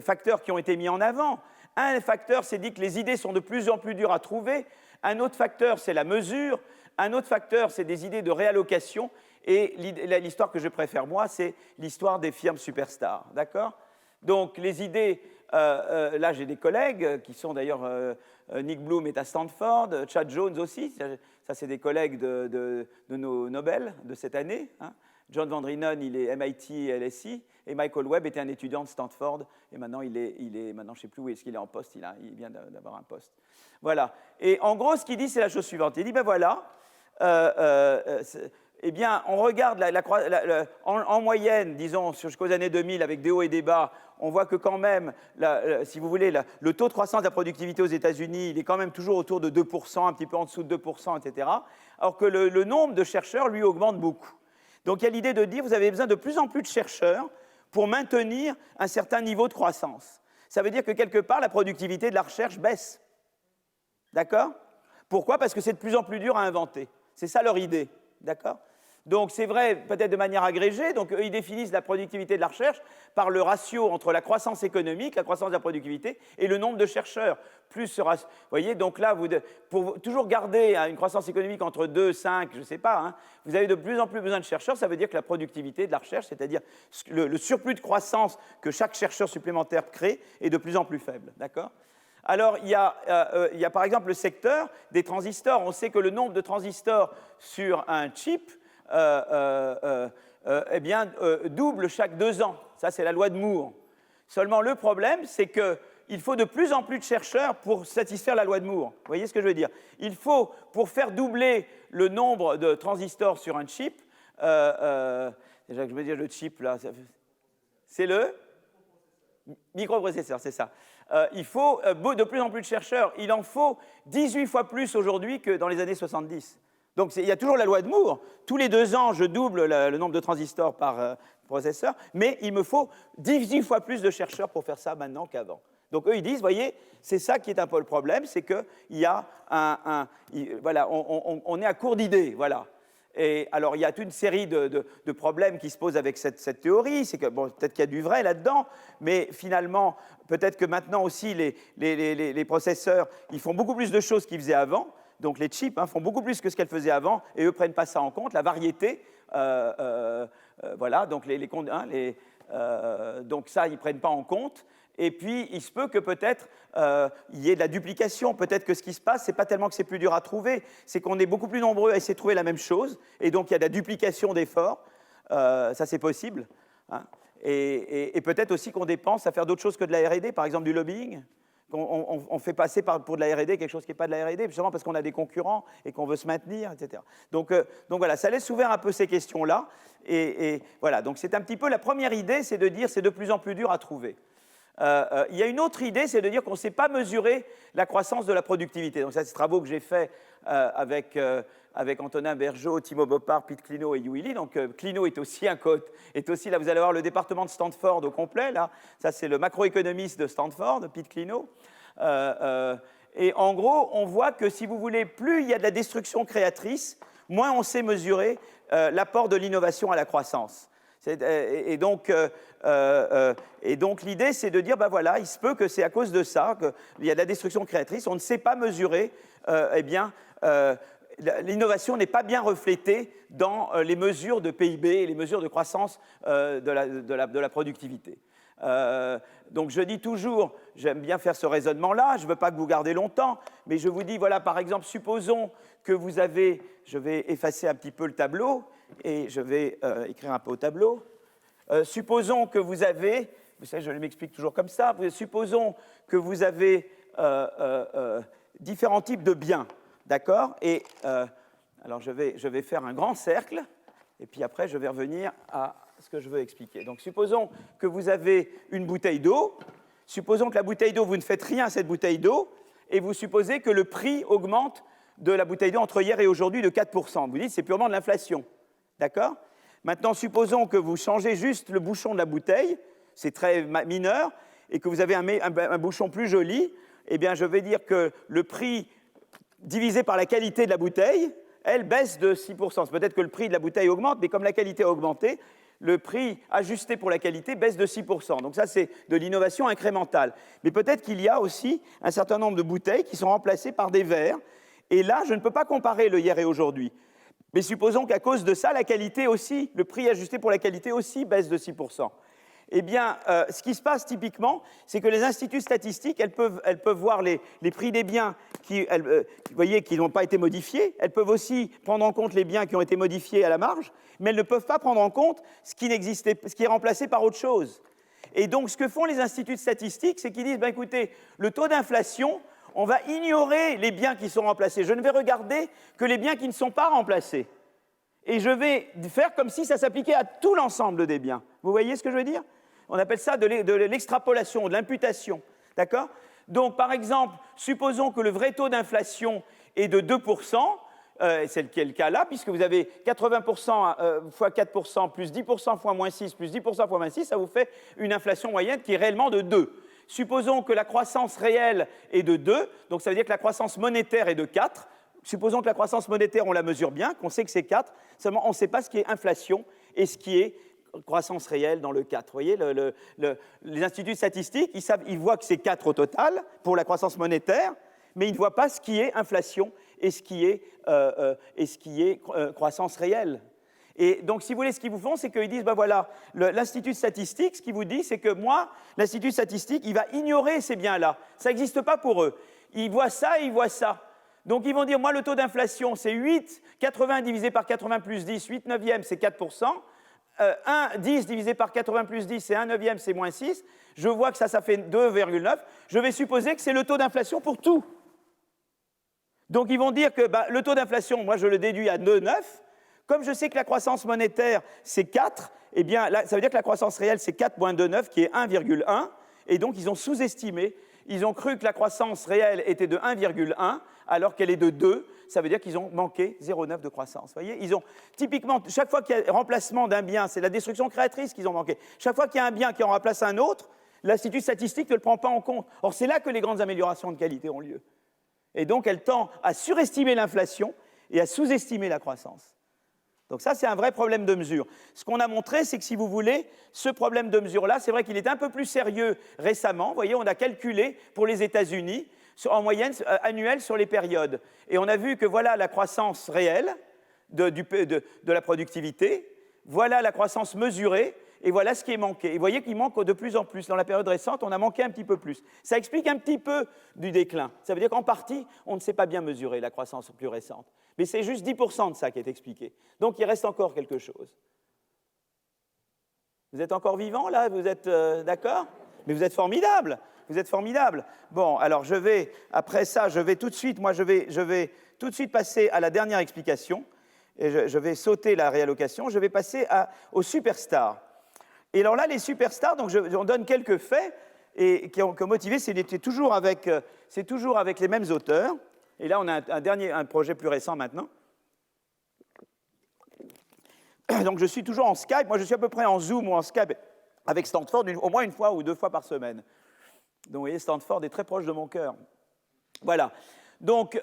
facteurs qui ont été mis en avant. Un facteur, c'est dit que les idées sont de plus en plus dures à trouver. Un autre facteur, c'est la mesure. Un autre facteur, c'est des idées de réallocation. Et l'histoire que je préfère, moi, c'est l'histoire des firmes superstars. D'accord? Donc, les idées, là, j'ai des collègues qui sont d'ailleurs, Nick Bloom est à Stanford, Chad Jones aussi, ça, c'est des collègues de nos Nobel de cette année. Hein. John Van Drienen, il est MIT et LSI, et Michael Webb était un étudiant de Stanford, et maintenant, maintenant je ne sais plus où est-ce qu'il est en poste, il vient d'avoir un poste. Voilà. Et en gros, ce qu'il dit, c'est la chose suivante. Il dit, ben voilà, eh bien, on regarde en moyenne, disons, jusqu'aux années 2000, avec des hauts et des bas, on voit que quand même, si vous voulez, le taux de croissance de la productivité aux États-Unis, il est quand même toujours autour de 2%, un petit peu en dessous de 2%, etc. Alors que le nombre de chercheurs, lui, augmente beaucoup. Donc, il y a l'idée de dire, vous avez besoin de plus en plus de chercheurs pour maintenir un certain niveau de croissance. Ça veut dire que, quelque part, la productivité de la recherche baisse. D'accord? Pourquoi? Parce que c'est de plus en plus dur à inventer. C'est ça leur idée. D'accord? Donc, c'est vrai, peut-être de manière agrégée. Donc, eux, ils définissent la productivité de la recherche par le ratio entre la croissance économique, la croissance de la productivité, et le nombre de chercheurs. Plus ce ratio. Vous voyez, donc là, pour toujours garder une croissance économique entre 2, 5, je ne sais pas, hein, vous avez de plus en plus besoin de chercheurs. Ça veut dire que la productivité de la recherche, c'est-à-dire le surplus de croissance que chaque chercheur supplémentaire crée, est de plus en plus faible. D'accord? Alors, il y a par exemple le secteur des transistors. On sait que le nombre de transistors sur un chip double chaque 2 ans. Ça, c'est la loi de Moore. Seulement, le problème, c'est qu'il faut de plus en plus de chercheurs pour satisfaire la loi de Moore. Vous voyez ce que je veux dire? Il faut, pour faire doubler le nombre de transistors sur un chip, déjà que je veux dire le chip, là, c'est le microprocesseur, c'est ça. Il faut de plus en plus de chercheurs. Il en faut 18 fois plus aujourd'hui que dans les années 70. Donc, il y a toujours la loi de Moore. Tous les 2 ans, je double le nombre de transistors par processeur, mais il me faut 18 fois plus de chercheurs pour faire ça maintenant qu'avant. Donc, eux, ils disent, voyez, c'est ça qui est un peu le problème, c'est qu'il y a voilà, on est à court d'idées, voilà. Et alors, il y a toute une série de problèmes qui se posent avec cette théorie. C'est que, bon, peut-être qu'il y a du vrai là-dedans, mais finalement, peut-être que maintenant aussi, les processeurs, ils font beaucoup plus de choses qu'ils faisaient avant. Donc, les chips font beaucoup plus que ce qu'elles faisaient avant, et eux ne prennent pas ça en compte. La variété, voilà, donc donc ça, ils ne prennent pas en compte. Et puis, il se peut que peut-être il y ait de la duplication. Peut-être que ce qui se passe, ce n'est pas tellement que c'est plus dur à trouver, c'est qu'on est beaucoup plus nombreux à essayer de trouver la même chose. Et donc, il y a de la duplication d'efforts. Ça, c'est possible. Hein. Et peut-être aussi qu'on dépense à faire d'autres choses que de la R&D, par exemple du lobbying. On fait passer pour de la R&D quelque chose qui n'est pas de la R&D, justement parce qu'on a des concurrents et qu'on veut se maintenir, etc. Donc voilà, ça laisse ouvert un peu ces questions-là. Et voilà, donc c'est un petit peu la première idée, c'est de dire c'est de plus en plus dur à trouver. Il y a une autre idée, c'est de dire qu'on ne sait pas mesurer la croissance de la productivité. Donc ça, c'est des travaux que j'ai faits avec Antonin Bergeau, Timo Boppard, Pete Klenow et Yu Li. Donc Klenow est aussi là, vous allez voir le département de Stanford au complet, là. Ça, c'est le macroéconomiste de Stanford, Pete Klenow. Et en gros, on voit que, si vous voulez, plus il y a de la destruction créatrice, moins on sait mesurer l'apport de l'innovation à la croissance. Et donc, l'idée, c'est de dire, ben voilà, il se peut que c'est à cause de ça qu'il y a de la destruction créatrice. On ne sait pas mesurer, l'innovation n'est pas bien reflétée dans les mesures de PIB et les mesures de croissance de la productivité. Donc, je dis toujours, j'aime bien faire ce raisonnement-là, je ne veux pas que vous gardez longtemps, mais je vous dis, voilà, par exemple, supposons que vous avez, je vais effacer un petit peu le tableau, et je vais écrire un peu au tableau. Supposons que vous avez, vous savez, je m'explique toujours comme ça, supposons que vous avez différents types de biens, d'accord? Et alors je vais faire un grand cercle, et puis après je vais revenir à ce que je veux expliquer. Donc supposons que vous avez une bouteille d'eau, supposons que la bouteille d'eau, vous ne faites rien à cette bouteille d'eau, et vous supposez que le prix augmente de la bouteille d'eau entre hier et aujourd'hui de 4%. Vous dites c'est purement de l'inflation. D'accord? Maintenant, supposons que vous changez juste le bouchon de la bouteille, c'est très mineur, et que vous avez un bouchon plus joli, eh bien, je vais dire que le prix divisé par la qualité de la bouteille, elle baisse de 6%. C'est peut-être que le prix de la bouteille augmente, mais comme la qualité a augmenté, le prix ajusté pour la qualité baisse de 6%. Donc ça, c'est de l'innovation incrémentale. Mais peut-être qu'il y a aussi un certain nombre de bouteilles qui sont remplacées par des verres. Et là, je ne peux pas comparer le hier et aujourd'hui. Mais supposons qu'à cause de ça, la qualité aussi, le prix ajusté pour la qualité aussi baisse de 6%. Eh bien, ce qui se passe typiquement, c'est que les instituts statistiques, elles peuvent voir les prix des biens qui n'ont pas été modifiés. Elles peuvent aussi prendre en compte les biens qui ont été modifiés à la marge, mais elles ne peuvent pas prendre en compte ce qui est remplacé par autre chose. Et donc, ce que font les instituts statistiques, c'est qu'ils disent, ben, écoutez, le taux d'inflation, on va ignorer les biens qui sont remplacés. Je ne vais regarder que les biens qui ne sont pas remplacés. Et je vais faire comme si ça s'appliquait à tout l'ensemble des biens. Vous voyez ce que je veux dire ? On appelle ça de l'extrapolation, de l'imputation. D'accord ? Donc, par exemple, supposons que le vrai taux d'inflation est de 2%, c'est le cas là, puisque vous avez 80% fois 4% plus 10% fois moins 6 plus 10% fois moins 6, ça vous fait une inflation moyenne qui est réellement de 2. Supposons que la croissance réelle est de 2, donc ça veut dire que la croissance monétaire est de 4. Supposons que la croissance monétaire, on la mesure bien, qu'on sait que c'est 4, seulement on ne sait pas ce qui est inflation et ce qui est croissance réelle dans le 4. Vous voyez, les instituts statistiques, ils voient que c'est 4 au total pour la croissance monétaire, mais ils ne voient pas ce qui est inflation et ce qui est croissance réelle. Et donc, si vous voulez, ce qu'ils vous font, c'est qu'ils disent, ben voilà, l'institut statistique, ce qu'il vous dit, c'est que moi, l'institut statistique, il va ignorer ces biens-là. Ça n'existe pas pour eux. Ils voient ça et ils voient ça. Donc, ils vont dire, moi, le taux d'inflation, c'est 8, 80 divisé par 80 plus 10, 8 neuvièmes, c'est 4%. 10 divisé par 80 plus 10, c'est 1 neuvième, c'est moins 6. Je vois que ça fait 2,9. Je vais supposer que c'est le taux d'inflation pour tout. Donc, ils vont dire que le taux d'inflation, moi, je le déduis à 2,9. Comme je sais que la croissance monétaire, c'est 4, eh bien, là, ça veut dire que la croissance réelle, c'est 4 moins 2,9, qui est 1,1. Et donc, ils ont sous-estimé. Ils ont cru que la croissance réelle était de 1,1, alors qu'elle est de 2. Ça veut dire qu'ils ont manqué 0,9 de croissance. Vous voyez, ils ont typiquement, chaque fois qu'il y a remplacement d'un bien, c'est la destruction créatrice qu'ils ont manqué. Chaque fois qu'il y a un bien qui en remplace un autre, l'institut statistique ne le prend pas en compte. Or, c'est là que les grandes améliorations de qualité ont lieu. Et donc, elle tend à surestimer l'inflation et à sous-estimer la croissance. Donc ça, c'est un vrai problème de mesure. Ce qu'on a montré, c'est que si vous voulez, ce problème de mesure-là, c'est vrai qu'il est un peu plus sérieux récemment. Vous voyez, on a calculé pour les États-Unis, en moyenne annuelle sur les périodes. Et on a vu que voilà la croissance réelle de la productivité, voilà la croissance mesurée, et voilà ce qui est manqué. Et vous voyez qu'il manque de plus en plus. Dans la période récente, on a manqué un petit peu plus. Ça explique un petit peu du déclin. Ça veut dire qu'en partie, on ne sait pas bien mesurer la croissance plus récente. Mais c'est juste 10% de ça qui est expliqué. Donc il reste encore quelque chose. Vous êtes encore vivant là? Vous êtes d'accord? Mais vous êtes formidable. Vous êtes formidable. Bon, alors après ça, je vais tout de suite tout de suite passer à la dernière explication. Et je vais sauter la réallocation. Je vais passer aux superstars. Et alors là, les superstars, donc on donne quelques faits et qui ont motivé, c'est toujours avec les mêmes auteurs. Et là, on a un projet plus récent maintenant. Donc, je suis toujours en Skype. Moi, je suis à peu près en Zoom ou en Skype avec Stanford au moins une fois ou 2 fois par semaine. Donc, vous voyez, Stanford est très proche de mon cœur. Voilà. Donc,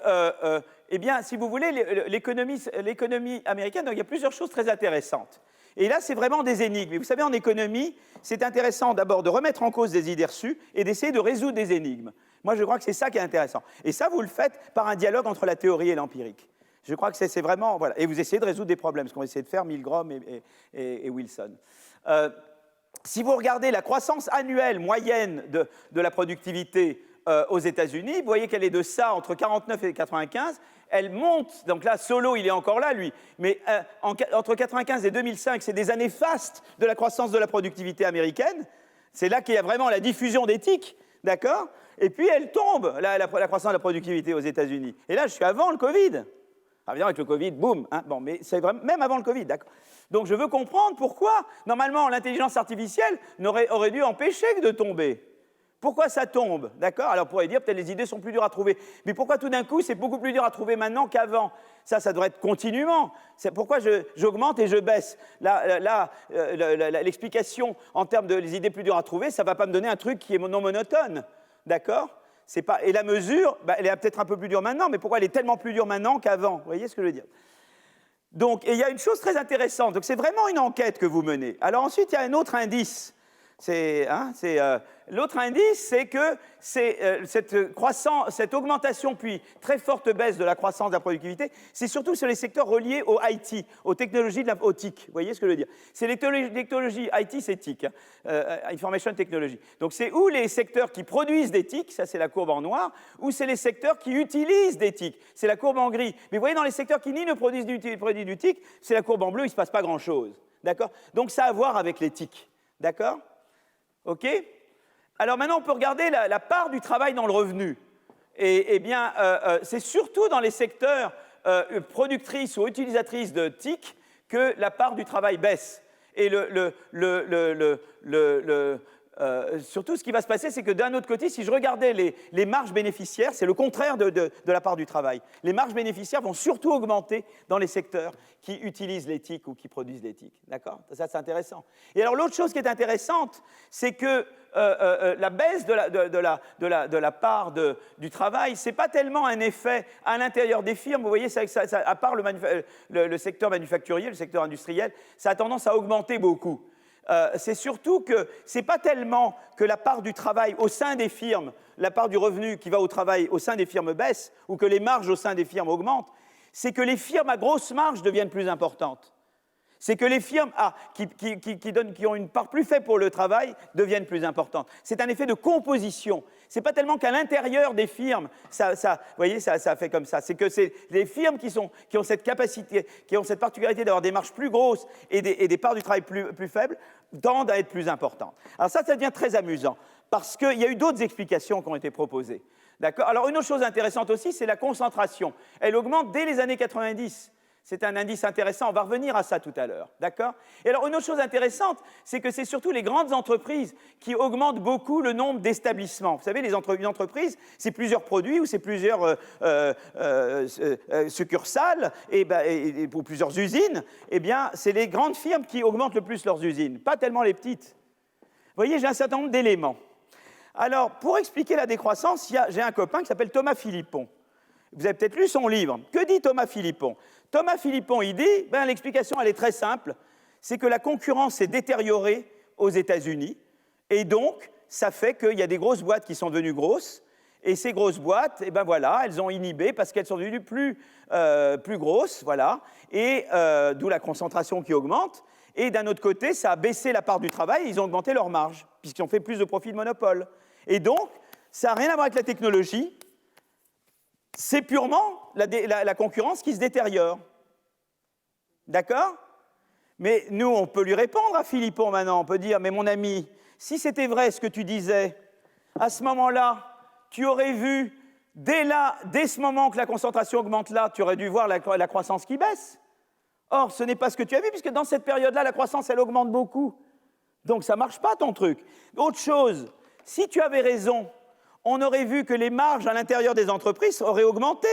eh bien, si vous voulez, l'économie américaine, donc, il y a plusieurs choses très intéressantes. Et là, c'est vraiment des énigmes. Et vous savez, en économie, c'est intéressant d'abord de remettre en cause des idées reçues et d'essayer de résoudre des énigmes. Moi, je crois que c'est ça qui est intéressant. Et ça, vous le faites par un dialogue entre la théorie et l'empirique. Je crois que c'est vraiment... Voilà. Et vous essayez de résoudre des problèmes, ce qu'ont essayé de faire Milgram et Wilson. Si vous regardez la croissance annuelle moyenne de la productivité aux États-Unis, vous voyez qu'elle est de ça entre 49 et 95. Elle monte, donc là, Solow, il est encore là, lui, mais entre 95 et 2005, c'est des années fastes de la croissance de la productivité américaine. C'est là qu'il y a vraiment la diffusion d'éthique, d'accord? Et puis elle tombe, la croissance de la productivité aux États-Unis. Et là, je suis avant le Covid. Ah, évidemment, avec le Covid, boum. Hein, bon, mais c'est vraiment, même avant le Covid, d'accord? Donc je veux comprendre pourquoi, normalement, l'intelligence artificielle aurait dû empêcher de tomber. Pourquoi ça tombe? D'accord? Alors, on pourrait dire peut-être les idées sont plus dures à trouver. Mais pourquoi tout d'un coup, c'est beaucoup plus dur à trouver maintenant qu'avant? Ça devrait être continuellement. C'est pourquoi j'augmente et je baisse. L'explication en termes de les idées plus dures à trouver, ça ne va pas me donner un truc qui est non monotone. D'accord? Et la mesure, elle est peut-être un peu plus dure maintenant, mais pourquoi elle est tellement plus dure maintenant qu'avant? Vous voyez ce que je veux dire? Donc, et il y a une chose très intéressante. Donc, c'est vraiment une enquête que vous menez. Alors ensuite, il y a un autre indice. L'autre indice, c'est que cette augmentation puis très forte baisse de la croissance de la productivité, c'est surtout sur les secteurs reliés au IT, aux technologies aux TIC. Vous voyez ce que je veux dire? C'est les technologies IT, c'est TIC, Information Technology. Donc c'est ou les secteurs qui produisent des TIC, ça c'est la courbe en noir, ou c'est les secteurs qui utilisent des TIC, c'est la courbe en gris. Mais vous voyez, dans les secteurs qui ni ne produisent du TIC, c'est la courbe en bleu, il ne se passe pas grand-chose. D'accord? Donc ça a à voir avec les TIC. D'accord? OK? Alors maintenant, on peut regarder la part du travail dans le revenu. Et bien, c'est surtout dans les secteurs productrices ou utilisatrices de TIC que la part du travail baisse. Et surtout, ce qui va se passer, c'est que d'un autre côté, si je regardais les marges bénéficiaires, c'est le contraire de la part du travail. Les marges bénéficiaires vont surtout augmenter dans les secteurs qui utilisent les TIC ou qui produisent les TIC. D'accord? Ça, c'est intéressant. Et alors, l'autre chose qui est intéressante, c'est que la baisse de la part du travail, ce n'est pas tellement un effet à l'intérieur des firmes. Vous voyez, à part le secteur manufacturier, le secteur industriel, ça a tendance à augmenter beaucoup. C'est surtout que ce n'est pas tellement que la part du travail au sein des firmes, la part du revenu qui va au travail au sein des firmes baisse, ou que les marges au sein des firmes augmentent, c'est que les firmes à grosse marge deviennent plus importantes. C'est que les firmes qui ont une part plus faible pour le travail deviennent plus importantes. C'est un effet de composition. Ce n'est pas tellement qu'à l'intérieur des firmes, vous voyez, ça fait comme ça. C'est que c'est les firmes qui ont cette capacité, qui ont cette particularité d'avoir des marges plus grosses et des parts du travail plus faibles, tendent à être plus importantes. Alors ça devient très amusant, parce qu'il y a eu d'autres explications qui ont été proposées. D'accord? Alors une autre chose intéressante aussi, c'est la concentration. Elle augmente dès les années 90. C'est un indice intéressant, on va revenir à ça tout à l'heure, d'accord? Et alors, une autre chose intéressante, c'est que c'est surtout les grandes entreprises qui augmentent beaucoup le nombre d'établissements. Vous savez, une entreprise, c'est plusieurs produits ou c'est plusieurs succursales et pour plusieurs usines. Eh bien, c'est les grandes firmes qui augmentent le plus leurs usines, pas tellement les petites. Vous voyez, j'ai un certain nombre d'éléments. Alors, pour expliquer la décroissance, j'ai un copain qui s'appelle Thomas Philippon. Vous avez peut-être lu son livre. Que dit Thomas Philippon? Thomas Philippon, il dit, l'explication, elle est très simple, c'est que la concurrence s'est détériorée aux États-Unis, et donc, ça fait qu'il y a des grosses boîtes qui sont devenues grosses, et ces grosses boîtes, elles ont inhibé parce qu'elles sont devenues plus grosses, voilà, et d'où la concentration qui augmente. Et d'un autre côté, ça a baissé la part du travail, et ils ont augmenté leur marge, puisqu'ils ont fait plus de profits de monopole. Et donc, ça n'a rien à voir avec la technologie, c'est purement la concurrence qui se détériore. D'accord? Mais nous, on peut lui répondre à Philippon maintenant. On peut dire, mais mon ami, si c'était vrai ce que tu disais, à ce moment-là, tu aurais vu, dès ce moment que la concentration augmente là, tu aurais dû voir la croissance qui baisse. Or, ce n'est pas ce que tu as vu, puisque dans cette période-là, la croissance, elle augmente beaucoup. Donc, ça ne marche pas, ton truc. Autre chose, si tu avais raison, on aurait vu que les marges à l'intérieur des entreprises auraient augmenté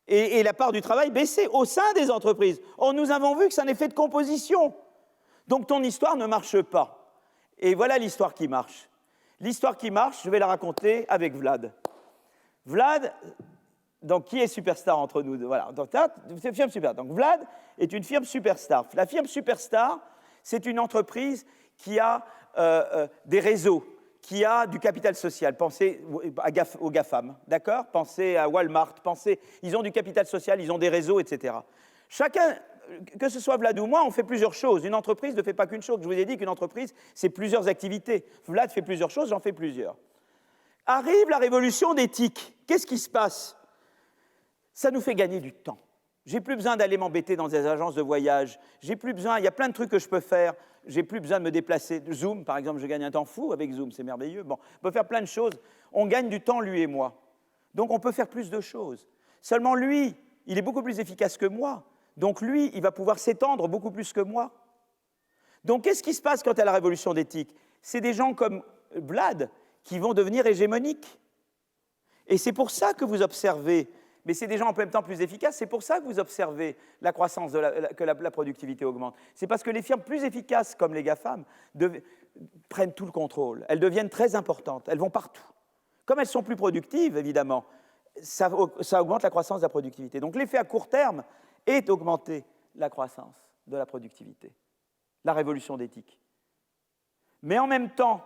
et la part du travail baissé au sein des entreprises. Or, nous avons vu que c'est un effet de composition. Donc, ton histoire ne marche pas. Et voilà l'histoire qui marche. L'histoire qui marche, je vais la raconter avec Vlad. Vlad, donc, qui est superstar entre nous deux? Voilà, donc, c'est une firme superstar. Donc, Vlad est une firme superstar. La firme superstar, c'est une entreprise qui a des réseaux, qui a du capital social. Pensez aux GAFAM, d'accord? Pensez à Walmart, ils ont du capital social, ils ont des réseaux, etc. Chacun, que ce soit Vlad ou moi, on fait plusieurs choses. Une entreprise ne fait pas qu'une chose. Je vous ai dit qu'une entreprise, c'est plusieurs activités. Vlad fait plusieurs choses, j'en fais plusieurs. Arrive la révolution des TIC. Qu'est-ce qui se passe? Ça nous fait gagner du temps. J'ai plus besoin d'aller m'embêter dans des agences de voyage. J'ai plus besoin, il y a plein de trucs que je peux faire. J'ai plus besoin de me déplacer. Zoom, par exemple, je gagne un temps fou avec Zoom, c'est merveilleux. Bon, on peut faire plein de choses. On gagne du temps, lui et moi. Donc, on peut faire plus de choses. Seulement, lui, il est beaucoup plus efficace que moi. Donc, lui, il va pouvoir s'étendre beaucoup plus que moi. Donc, qu'est-ce qui se passe quand il y a la révolution d'éthique? C'est des gens comme Vlad qui vont devenir hégémoniques. Et c'est pour ça que vous observez, mais c'est des gens en même temps plus efficaces, c'est pour ça que vous observez la croissance, que la productivité augmente. C'est parce que les firmes plus efficaces, comme les GAFAM, prennent tout le contrôle. Elles deviennent très importantes, elles vont partout. Comme elles sont plus productives, évidemment, ça augmente la croissance de la productivité. Donc l'effet à court terme est d'augmenter la croissance de la productivité, la révolution d'éthique. Mais en même temps,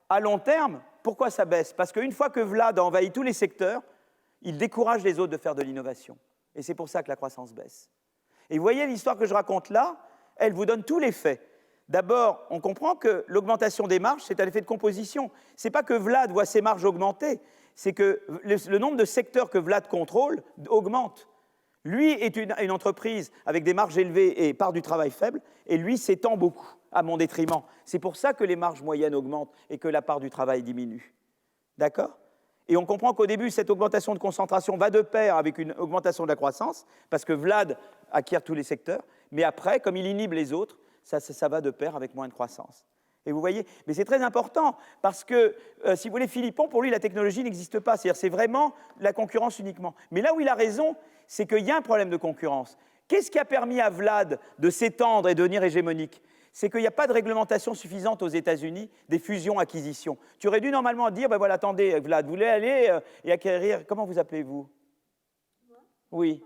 à long terme, pourquoi ça baisse? Parce qu'une fois que Vlad a envahi tous les secteurs, il décourage les autres de faire de l'innovation. Et c'est pour ça que la croissance baisse. Et vous voyez, l'histoire que je raconte là, elle vous donne tous les faits. D'abord, on comprend que l'augmentation des marges, c'est un effet de composition. Ce n'est pas que Vlad voit ses marges augmenter, c'est que le nombre de secteurs que Vlad contrôle augmente. Lui est une entreprise avec des marges élevées et part du travail faible, et lui s'étend beaucoup à mon détriment. C'est pour ça que les marges moyennes augmentent et que la part du travail diminue. D'accord ? Et on comprend qu'au début, cette augmentation de concentration va de pair avec une augmentation de la croissance, parce que Vlad acquiert tous les secteurs, mais après, comme il inhibe les autres, ça va de pair avec moins de croissance. Et vous voyez, mais c'est très important, parce que, si vous voulez, Philippon, pour lui, la technologie n'existe pas. C'est-à-dire, c'est vraiment la concurrence uniquement. Mais là où il a raison, c'est qu'il y a un problème de concurrence. Qu'est-ce qui a permis à Vlad de s'étendre et de devenir hégémonique? C'est qu'il n'y a pas de réglementation suffisante aux États-Unis des fusions-acquisitions. Tu aurais dû normalement dire, ben voilà, attendez, Vlad, vous voulez aller et acquérir, comment vous appelez-vous? Oui,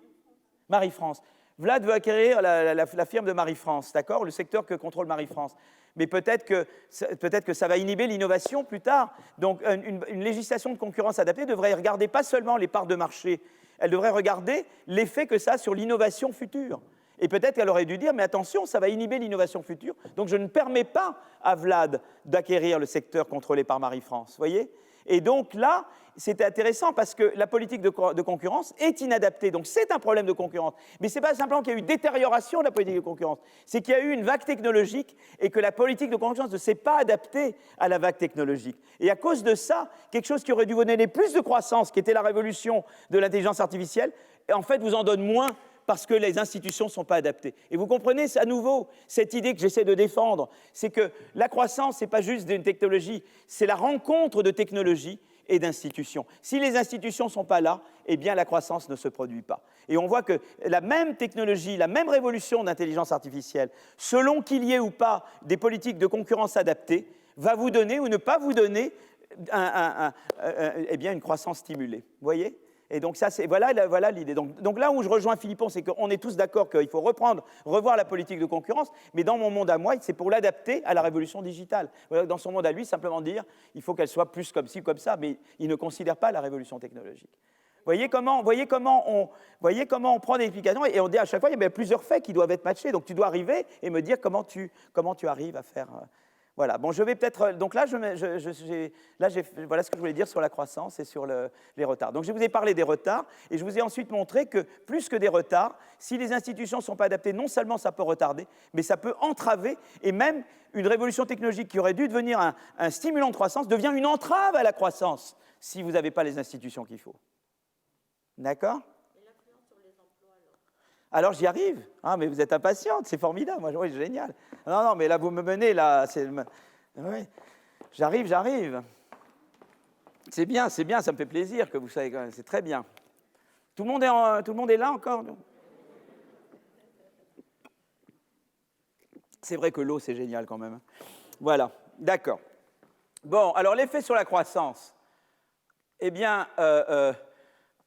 Marie-France. Vlad veut acquérir la firme de Marie-France, d'accord? Le secteur que contrôle Marie-France. Mais peut-être que ça va inhiber l'innovation plus tard. Donc, une législation de concurrence adaptée devrait regarder pas seulement les parts de marché, elle devrait regarder l'effet que ça a sur l'innovation future. Et peut-être qu'elle aurait dû dire, mais attention, ça va inhiber l'innovation future, donc je ne permets pas à Vlad d'acquérir le secteur contrôlé par Marie-France, voyez? Et donc là, c'était intéressant parce que la politique de concurrence est inadaptée. Donc c'est un problème de concurrence. Mais ce n'est pas simplement qu'il y a eu détérioration de la politique de concurrence, c'est qu'il y a eu une vague technologique et que la politique de concurrence ne s'est pas adaptée à la vague technologique. Et à cause de ça, quelque chose qui aurait dû vous donner plus de croissance, qui était la révolution de l'intelligence artificielle, en fait vous en donne moins parce que les institutions ne sont pas adaptées. Et vous comprenez, à nouveau, cette idée que j'essaie de défendre, c'est que la croissance, ce n'est pas juste d'une technologie, c'est la rencontre de technologies et d'institutions. Si les institutions ne sont pas là, eh bien la croissance ne se produit pas. Et on voit que la même technologie, la même révolution d'intelligence artificielle, selon qu'il y ait ou pas des politiques de concurrence adaptées, va vous donner ou ne pas vous donner eh bien, une croissance stimulée. Vous voyez ? Et donc ça, voilà l'idée. Donc là où je rejoins Philippon, c'est qu'on est tous d'accord qu'il faut revoir la politique de concurrence, mais dans mon monde à moi, c'est pour l'adapter à la révolution digitale. Voilà, dans son monde à lui, simplement dire, il faut qu'elle soit plus comme ci ou comme ça, mais il ne considère pas la révolution technologique. Voyez comment on prend des explications et on dit à chaque fois, il y a plusieurs faits qui doivent être matchés, donc tu dois arriver et me dire comment tu arrives à faire... Voilà, bon, je vais peut-être... Donc là, voilà ce que je voulais dire sur la croissance et sur les retards. Donc je vous ai parlé des retards et je vous ai ensuite montré que plus que des retards, si les institutions ne sont pas adaptées, non seulement ça peut retarder, mais ça peut entraver et même une révolution technologique qui aurait dû devenir un stimulant de croissance devient une entrave à la croissance si vous n'avez pas les institutions qu'il faut. D'accord ? Alors j'y arrive. Ah, mais vous êtes impatiente, c'est formidable. Moi, oui, génial. Non, mais là, vous me menez, là. Oui. J'arrive. C'est bien, ça me fait plaisir que vous soyez quand même. C'est très bien. Tout le monde est là encore? C'est vrai que l'eau, c'est génial quand même. Voilà, d'accord. Bon, alors l'effet sur la croissance. Eh bien,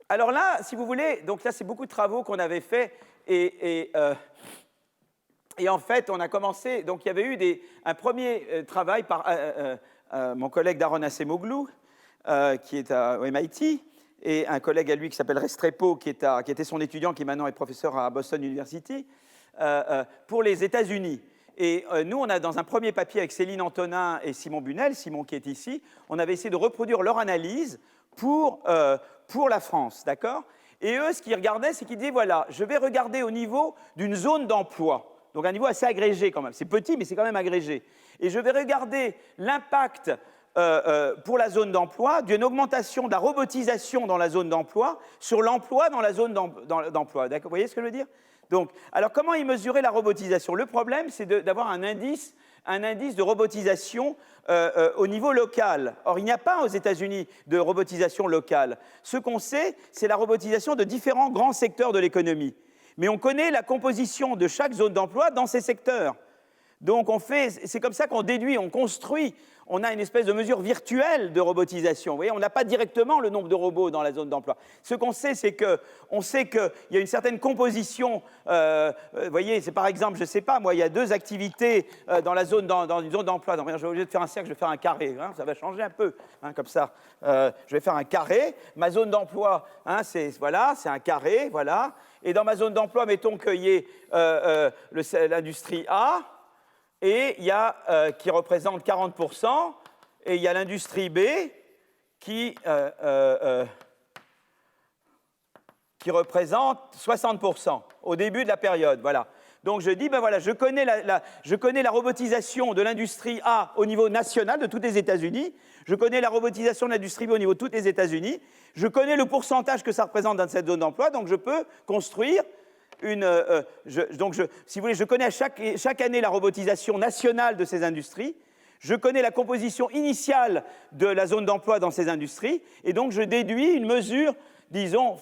alors là, si vous voulez, donc là, c'est beaucoup de travaux qu'on avait faits. Et en fait, on a commencé, donc il y avait eu un premier travail par mon collègue Daron Acemoglu, qui est au MIT, et un collègue à lui qui s'appelle Restrepo, qui était son étudiant, qui maintenant est professeur à Boston University, pour les États-Unis. Et nous, on a dans un premier papier avec Céline Antonin et Simon Bunel, Simon qui est ici, on avait essayé de reproduire leur analyse pour la France, d'accord ? Et eux, ce qu'ils regardaient, c'est qu'ils disaient, voilà, je vais regarder au niveau d'une zone d'emploi, donc un niveau assez agrégé quand même. C'est petit, mais c'est quand même agrégé. Et je vais regarder l'impact pour la zone d'emploi d'une augmentation de la robotisation dans la zone d'emploi sur l'emploi dans la zone d'emploi. D'accord ? Vous voyez ce que je veux dire ? Donc, alors, comment ils mesuraient la robotisation ? Le problème, c'est d'avoir un indice un indice de robotisation au niveau local. Or, il n'y a pas aux États-Unis de robotisation locale. Ce qu'on sait, c'est la robotisation de différents grands secteurs de l'économie. Mais on connaît la composition de chaque zone d'emploi dans ces secteurs. Donc, c'est comme ça qu'on déduit, on construit, on a une espèce de mesure virtuelle de robotisation. Vous voyez, on n'a pas directement le nombre de robots dans la zone d'emploi. Ce qu'on sait, c'est qu'on sait qu'il y a une certaine composition. Vous voyez, c'est par exemple, je ne sais pas, moi, il y a 2 activités dans une zone d'emploi. Donc, je vais obligé de faire un cercle, je vais faire un carré. Hein, ça va changer un peu, hein, comme ça. Je vais faire un carré. Ma zone d'emploi, hein, c'est un carré, voilà. Et dans ma zone d'emploi, mettons qu'il y ait l'industrie A. Et il y a qui représente 40%, et il y a l'industrie B qui représente 60% au début de la période. Voilà. Donc je dis, ben voilà, je connais la robotisation de l'industrie A au niveau national de tous les États-Unis, je connais la robotisation de l'industrie B au niveau de tous les États-Unis, je connais le pourcentage que ça représente dans cette zone d'emploi, donc je peux construire si vous voulez, je connais chaque année la robotisation nationale de ces industries, je connais la composition initiale de la zone d'emploi dans ces industries, et donc je déduis une mesure, disons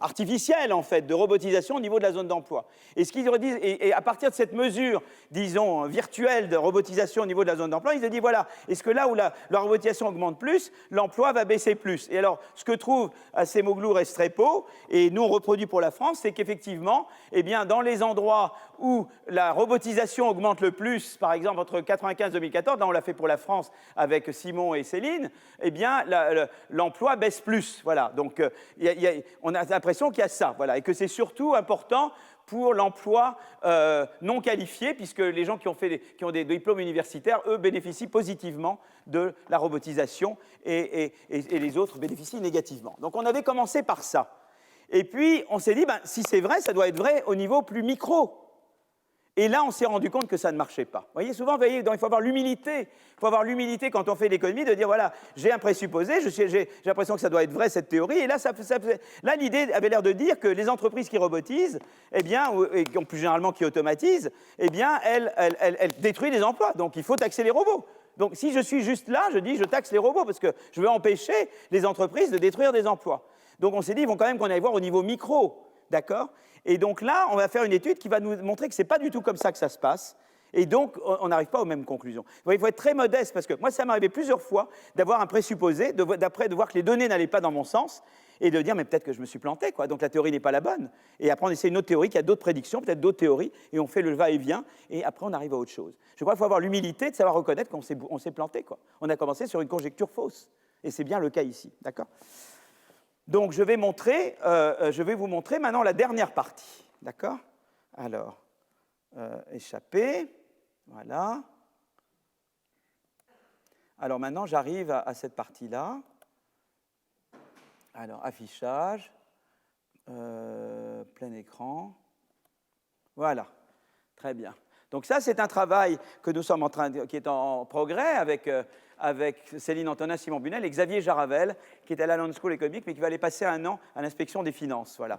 artificielle en fait, de robotisation au niveau de la zone d'emploi. Et ce qu'ils disent, et à partir de cette mesure, disons virtuelle de robotisation au niveau de la zone d'emploi, ils se disent voilà, est-ce que là où la robotisation augmente plus, l'emploi va baisser plus? Et alors, ce que trouvent Acemoglu, Restrepo, et nous on reproduit pour la France, c'est qu'effectivement, eh bien, dans les endroits où la robotisation augmente le plus, par exemple entre 1995 et 2014, là on l'a fait pour la France avec Simon et Céline, eh bien l'emploi baisse plus. Voilà. Donc on a l'impression qu'il y a ça, voilà, et que c'est surtout important pour l'emploi non qualifié, puisque les gens qui ont des diplômes universitaires, eux, bénéficient positivement de la robotisation et les autres bénéficient négativement. Donc on avait commencé par ça. Et puis on s'est dit, ben, si c'est vrai, ça doit être vrai au niveau plus micro. Et là, on s'est rendu compte que ça ne marchait pas. Vous voyez, souvent, il faut avoir l'humilité. Il faut avoir l'humilité quand on fait l'économie de dire, voilà, j'ai un présupposé, j'ai l'impression que ça doit être vrai, cette théorie. Et là, là l'idée avait l'air de dire que les entreprises qui robotisent, eh bien, et plus généralement qui automatisent, eh bien, elles détruisent les emplois. Donc, il faut taxer les robots. Donc, si je suis juste là, je dis, je taxe les robots, parce que je veux empêcher les entreprises de détruire des emplois. Donc, on s'est dit, il faut quand même qu'on aille voir au niveau micro, d'accord ? Et donc là, on va faire une étude qui va nous montrer que ce n'est pas du tout comme ça que ça se passe. Et donc, on n'arrive pas aux mêmes conclusions. Il faut être très modeste, parce que moi, ça m'est arrivé plusieurs fois d'avoir un présupposé, d'après de voir que les données n'allaient pas dans mon sens, et de dire, mais peut-être que je me suis planté, quoi. Donc la théorie n'est pas la bonne. Et après, on essaie une autre théorie qui a d'autres prédictions, peut-être d'autres théories, et on fait le va-et-vient, et après, on arrive à autre chose. Je crois qu'il faut avoir l'humilité de savoir reconnaître qu'on s'est planté, quoi. On a commencé sur une conjecture fausse. Et c'est bien le cas ici, d'accord ? Donc, je vais vous montrer maintenant la dernière partie. D'accord? Alors, échapper. Voilà. Alors, maintenant, j'arrive à cette partie-là. Alors, affichage. Plein écran. Voilà. Très bien. Donc, ça, c'est un travail que nous sommes qui est en progrès avec Céline Antonin, Simon Bunel et Xavier Jaravel, qui est à la London School économique, mais qui va aller passer un an à l'inspection des finances. Voilà.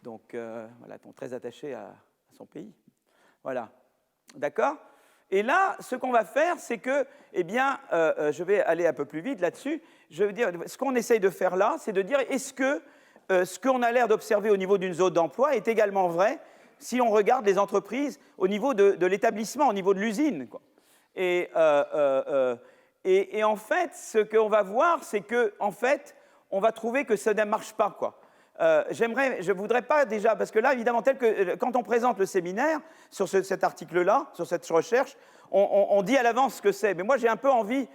Donc, voilà, très attaché à son pays. Voilà. D'accord ? Et là, ce qu'on va faire, c'est que, eh bien, je vais aller un peu plus vite là-dessus. Je veux dire, ce qu'on essaye de faire là, c'est de dire, est-ce que ce qu'on a l'air d'observer au niveau d'une zone d'emploi est également vrai si on regarde les entreprises au niveau de l'établissement, au niveau de l'usine, quoi. Et en fait, ce qu'on va voir, c'est qu'en fait, on va trouver que ça ne marche pas, quoi. Je ne voudrais pas déjà, parce que là, évidemment, quand on présente le séminaire sur cet article-là, sur cette recherche, on dit à l'avance ce que c'est. Mais moi, j'ai un peu envie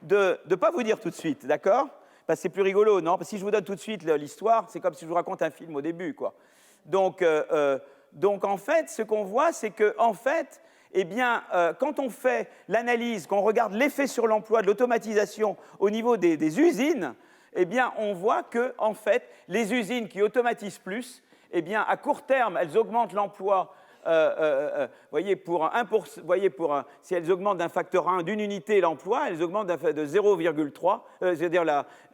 de ne pas vous dire tout de suite, d'accord ? Parce que c'est plus rigolo, non ? Parce que si je vous donne tout de suite l'histoire, c'est comme si je vous raconte un film au début, quoi. Donc, en fait, ce qu'on voit, c'est que, en fait, eh bien, quand on fait l'analyse, qu'on regarde l'effet sur l'emploi de l'automatisation au niveau des usines, eh bien, on voit que, en fait, les usines qui automatisent plus, eh bien, à court terme, elles augmentent l'emploi. Voyez, si elles augmentent d'un facteur 1 d'une unité l'emploi, elles augmentent de 0,3, c'est-à-dire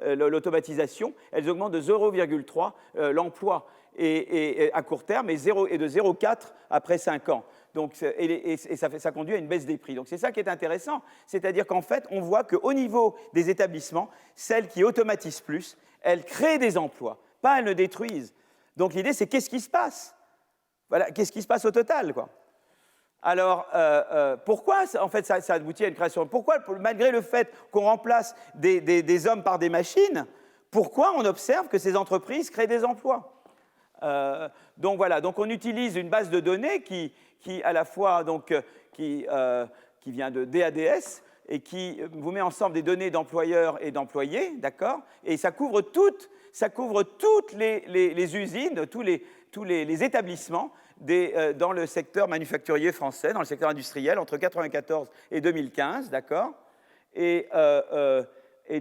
l'automatisation, elles augmentent de 0,3 l'emploi et à court terme et de 0,4 après 5 ans. Donc, et ça conduit à une baisse des prix. Donc c'est ça qui est intéressant, c'est-à-dire qu'en fait, on voit qu'au niveau des établissements, celles qui automatisent plus, elles créent des emplois, pas elles ne détruisent. Donc l'idée, c'est qu'est-ce qui se passe? Voilà, qu'est-ce qui se passe au total, quoi? Alors, pourquoi, en fait, ça aboutit à une création? Pourquoi, malgré le fait qu'on remplace des hommes par des machines, pourquoi on observe que ces entreprises créent des emplois? Donc voilà, donc on utilise une base de données qui à la fois donc, qui vient de DADS et qui vous met ensemble des données d'employeurs et d'employés, d'accord? Et ça couvre toutes les usines, tous les établissements dans le secteur manufacturier français, dans le secteur industriel, entre 1994 et 2015, d'accord? Et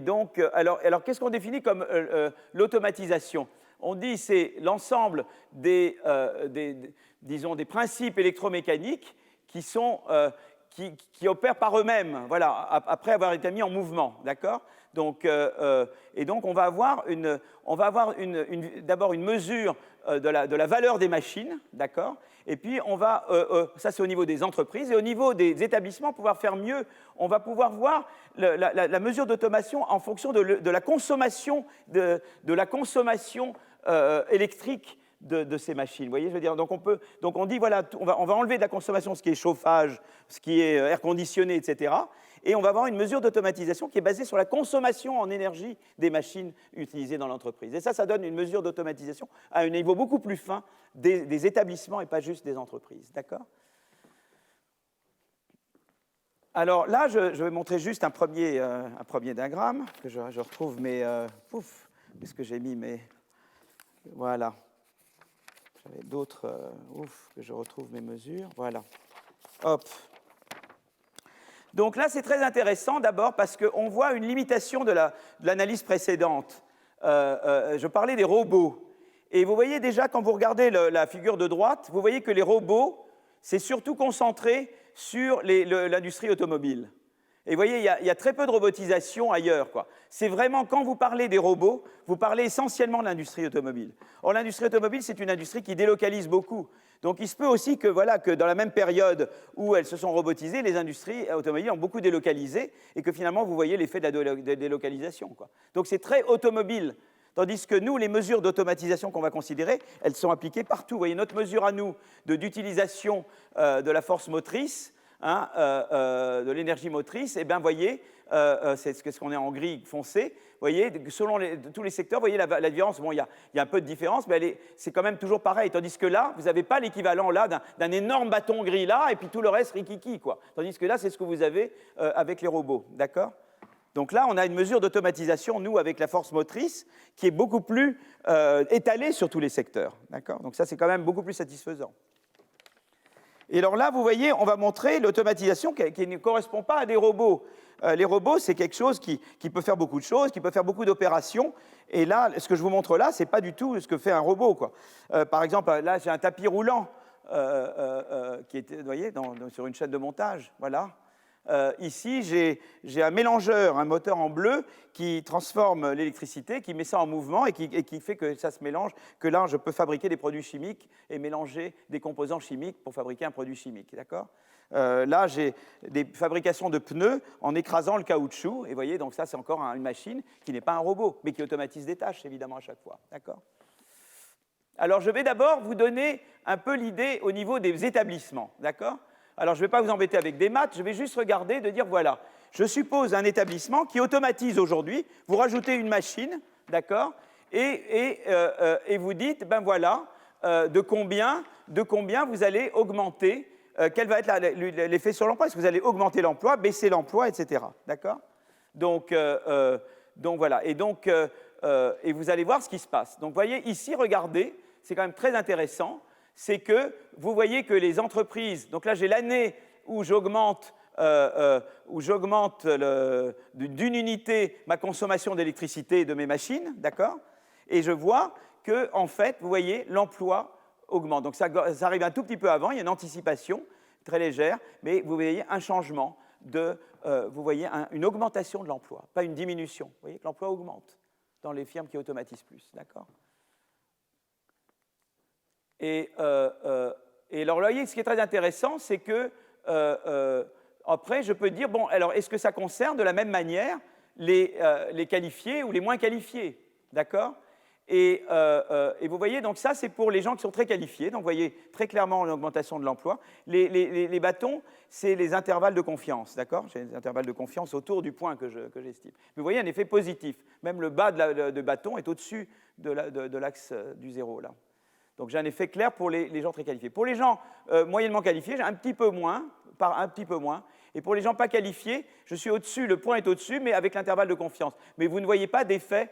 donc, alors qu'est-ce qu'on définit comme l'automatisation? On dit que c'est l'ensemble des principes électromécaniques qui opèrent par eux-mêmes, voilà, après avoir été mis en mouvement, d'accord? Donc, et donc, on va avoir d'abord une mesure de la valeur des machines, d'accord? Et puis, ça c'est au niveau des entreprises, et au niveau des établissements, pouvoir faire mieux, on va pouvoir voir la mesure d'automation en fonction de la consommation, de la consommation électrique de ces machines. Vous voyez, je veux dire, donc on dit, voilà, on va enlever de la consommation ce qui est chauffage, ce qui est air conditionné, etc. Et on va avoir une mesure d'automatisation qui est basée sur la consommation en énergie des machines utilisées dans l'entreprise. Et ça donne une mesure d'automatisation à un niveau beaucoup plus fin des établissements et pas juste des entreprises. D'accord? Alors là, je vais montrer juste un premier diagramme, que je retrouve mes... Qu'est-ce que j'ai mis mes... Voilà. J'avais d'autres... que je retrouve mes mesures. Voilà. Hop. Donc là, c'est très intéressant, d'abord, parce qu'on voit une limitation de l'analyse précédente. Je parlais des robots. Et vous voyez déjà, quand vous regardez la figure de droite, vous voyez que les robots, c'est surtout concentré sur l'industrie automobile. Et vous voyez, il y a très peu de robotisation ailleurs, quoi. C'est vraiment, quand vous parlez des robots, vous parlez essentiellement de l'industrie automobile. Or, l'industrie automobile, c'est une industrie qui délocalise beaucoup. Donc, il se peut aussi que dans la même période où elles se sont robotisées, les industries automobiles ont beaucoup délocalisé et que finalement, vous voyez l'effet de la délocalisation, quoi. Donc, c'est très automobile. Tandis que nous, les mesures d'automatisation qu'on va considérer, elles sont appliquées partout. Vous voyez, notre mesure à nous d'utilisation de la force motrice, de l'énergie motrice, et bien, vous voyez, c'est ce qu'on est en gris foncé. Vous voyez, selon tous les secteurs, vous voyez la différence. Bon, il y a un peu de différence, mais c'est quand même toujours pareil. Tandis que là, vous n'avez pas l'équivalent là d'un énorme bâton gris là, et puis tout le reste rikiki, quoi. Tandis que là, c'est ce que vous avez avec les robots, d'accord? Donc là, on a une mesure d'automatisation, nous, avec la force motrice, qui est beaucoup plus étalée sur tous les secteurs, d'accord? Donc ça, c'est quand même beaucoup plus satisfaisant. Et alors là, vous voyez, on va montrer l'automatisation qui ne correspond pas à des robots. Les robots, c'est quelque chose qui peut faire beaucoup de choses, qui peut faire beaucoup d'opérations. Et là, ce que je vous montre là, ce n'est pas du tout ce que fait un robot, quoi. Par exemple, là, j'ai un tapis roulant qui est, vous voyez, sur une chaîne de montage. Voilà. Ici, j'ai un mélangeur, un moteur en bleu qui transforme l'électricité, qui met ça en mouvement et qui fait que ça se mélange, que là, je peux fabriquer des produits chimiques et mélanger des composants chimiques pour fabriquer un produit chimique, d'accord? Là, j'ai des fabrications de pneus en écrasant le caoutchouc, et vous voyez, donc ça, c'est encore une machine qui n'est pas un robot, mais qui automatise des tâches, évidemment, à chaque fois, d'accord? Alors, je vais d'abord vous donner un peu l'idée au niveau des établissements, d'accord? Alors, je ne vais pas vous embêter avec des maths, je vais juste regarder, de dire, voilà, je suppose un établissement qui automatise aujourd'hui, vous rajoutez une machine, d'accord, et vous dites, ben voilà, de combien vous allez augmenter, quel va être l'effet sur l'emploi, est-ce que vous allez augmenter l'emploi, baisser l'emploi, etc., d'accord? Donc voilà, et vous allez voir ce qui se passe. Donc, vous voyez, ici, regardez, c'est quand même très intéressant, c'est que vous voyez que les entreprises, donc là j'ai l'année où j'augmente d'une unité ma consommation d'électricité de mes machines, d'accord? Et je vois que, en fait, vous voyez, l'emploi augmente. Donc ça arrive un tout petit peu avant, il y a une anticipation très légère, mais vous voyez un changement vous voyez une augmentation de l'emploi, pas une diminution. Vous voyez que l'emploi augmente dans les firmes qui automatisent plus, d'accord? Et Et alors, vous voyez, ce qui est très intéressant, c'est que, après, je peux dire, bon, alors, est-ce que ça concerne de la même manière les qualifiés ou les moins qualifiés? D'accord? Et vous voyez, donc ça, c'est pour les gens qui sont très qualifiés. Donc, vous voyez très clairement l'augmentation de l'emploi. Les bâtons, c'est les intervalles de confiance, d'accord? J'ai des intervalles de confiance autour du point que j'estime. Mais vous voyez un effet positif. Même le bas de bâton est au-dessus de l'axe du zéro, là. Donc, j'ai un effet clair pour les gens très qualifiés. Pour les gens moyennement qualifiés, j'ai un petit peu moins. Et pour les gens pas qualifiés, je suis au-dessus, le point est au-dessus, mais avec l'intervalle de confiance. Mais vous ne voyez pas d'effet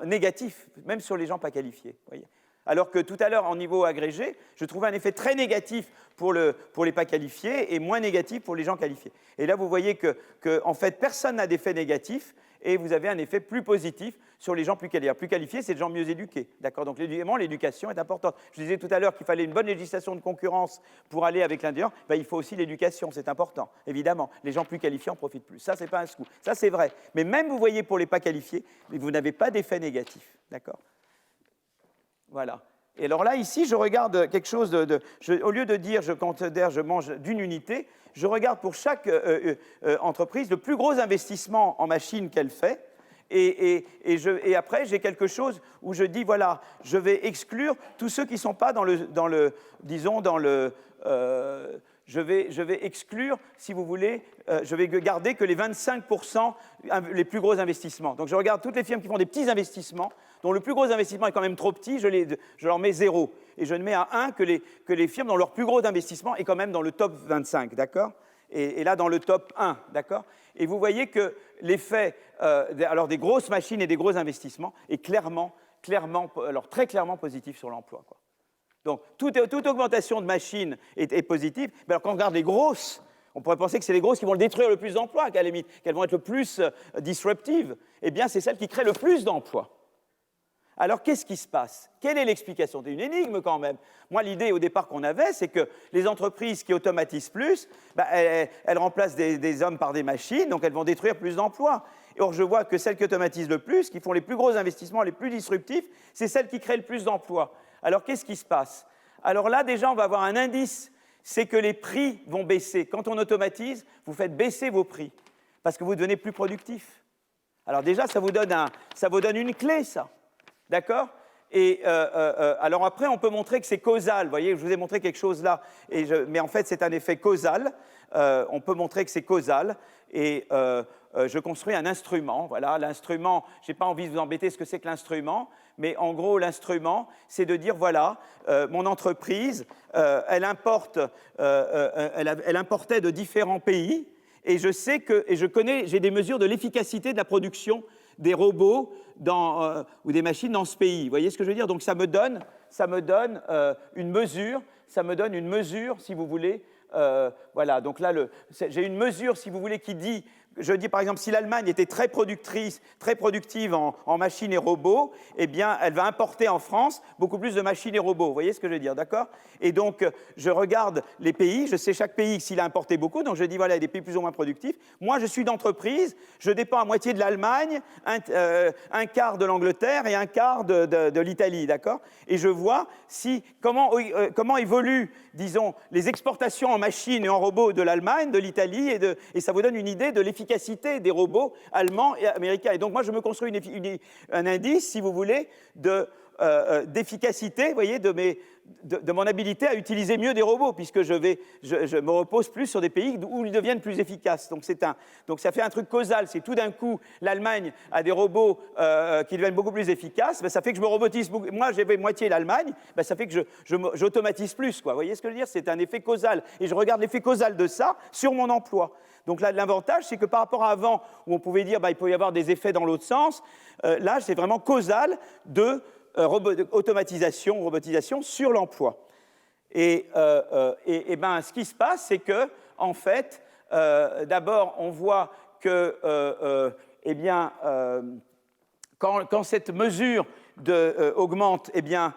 négatif, même sur les gens pas qualifiés. Voyez. Alors que tout à l'heure, en niveau agrégé, je trouvais un effet très négatif pour les pas qualifiés et moins négatif pour les gens qualifiés. Et là, vous voyez que en fait, personne n'a d'effet négatif et vous avez un effet plus positif sur les gens plus qualifiés. Plus qualifiés, c'est des gens mieux éduqués. D'accord? Donc, évidemment, l'éducation est importante. Je disais tout à l'heure qu'il fallait une bonne législation de concurrence pour aller avec l'intérieur. Ben, il faut aussi l'éducation, c'est important. Évidemment, les gens plus qualifiés en profitent plus. Ça, c'est pas un scoop. Ça, c'est vrai. Mais même, vous voyez, pour les pas qualifiés, vous n'avez pas d'effet négatif. D'accord? Voilà. Et alors là, ici, je regarde quelque chose au lieu de dire je considère, je mange d'une unité, je regarde pour chaque entreprise le plus gros investissement en machine qu'elle fait. Et après, j'ai quelque chose où je dis, voilà, je vais exclure tous ceux qui ne sont pas je vais exclure, si vous voulez, je vais garder que les 25% les plus gros investissements. Donc, je regarde toutes les firmes qui font des petits investissements, dont le plus gros investissement est quand même trop petit, je leur mets 0. Et je ne mets à 1 que les firmes dont leur plus gros investissement est quand même dans le top 25, d'accord? Et là, dans le top 1, d'accord? Et vous voyez que l'effet alors des grosses machines et des gros investissements est alors très clairement positif sur l'emploi, quoi. Donc, toute augmentation de machines est positive. Mais alors, quand on regarde les grosses, on pourrait penser que c'est les grosses qui vont détruire le plus d'emplois, qu'à la limite, qu'elles vont être le plus disruptives. Eh bien, c'est celles qui créent le plus d'emplois. Alors, qu'est-ce qui se passe? Quelle est l'explication? C'est une énigme quand même. Moi, l'idée au départ qu'on avait, c'est que les entreprises qui automatisent plus, elles remplacent des hommes par des machines, donc elles vont détruire plus d'emplois. Or, je vois que celles qui automatisent le plus, qui font les plus gros investissements, les plus disruptifs, c'est celles qui créent le plus d'emplois. Alors, qu'est-ce qui se passe? Alors là, déjà, on va avoir un indice, c'est que les prix vont baisser. Quand on automatise, vous faites baisser vos prix, parce que vous devenez plus productif. Alors déjà, ça vous donne une clé, ça. D'accord? Et alors après, on peut montrer que c'est causal. Vous voyez, je vous ai montré quelque chose là, mais en fait, c'est un effet causal. On peut montrer que c'est causal. Et je construis un instrument. Voilà, l'instrument, je n'ai pas envie de vous embêter ce que c'est que l'instrument, mais en gros, l'instrument, c'est de dire, voilà, mon entreprise, elle importait de différents pays, et je sais j'ai des mesures de l'efficacité de la production des robots ou des machines dans ce pays. Vous voyez ce que je veux dire? Donc ça me donne une mesure, si vous voulez. Voilà, donc là, j'ai une mesure, si vous voulez, qui dit, je dis par exemple, si l'Allemagne était très productive en machines et robots, eh bien, elle va importer en France beaucoup plus de machines et robots. Vous voyez ce que je veux dire, d'accord? Et donc, je regarde les pays, je sais chaque pays s'il a importé beaucoup, donc je dis, voilà, il y a des pays plus ou moins productifs. Moi, je suis d'entreprise, je dépends à moitié de l'Allemagne, un quart de l'Angleterre et un quart de l'Italie, d'accord? Et je vois comment évoluent, disons, les exportations en machines et en robots de l'Allemagne, de l'Italie, et ça vous donne une idée de l'efficacité des robots allemands et américains. Et donc, moi, je me construis un indice, si vous voulez, d'efficacité, vous voyez, de mon habilité à utiliser mieux des robots, puisque je me repose plus sur des pays où ils deviennent plus efficaces. Donc, ça fait un truc causal. C'est tout d'un coup, l'Allemagne a des robots qui deviennent beaucoup plus efficaces. Ben, ça fait que je me robotise beaucoup. Moi, j'avais moitié l'Allemagne. Ben, ça fait que j'automatise plus, quoi. Vous voyez ce que je veux dire? C'est un effet causal. Et je regarde l'effet causal de ça sur mon emploi. Donc là, l'avantage, c'est que par rapport à avant, où on pouvait dire il peut y avoir des effets dans l'autre sens, là, c'est vraiment causal de robotisation sur l'emploi. Et ce qui se passe, c'est que, en fait, d'abord, on voit que, quand cette mesure augmente, eh bien,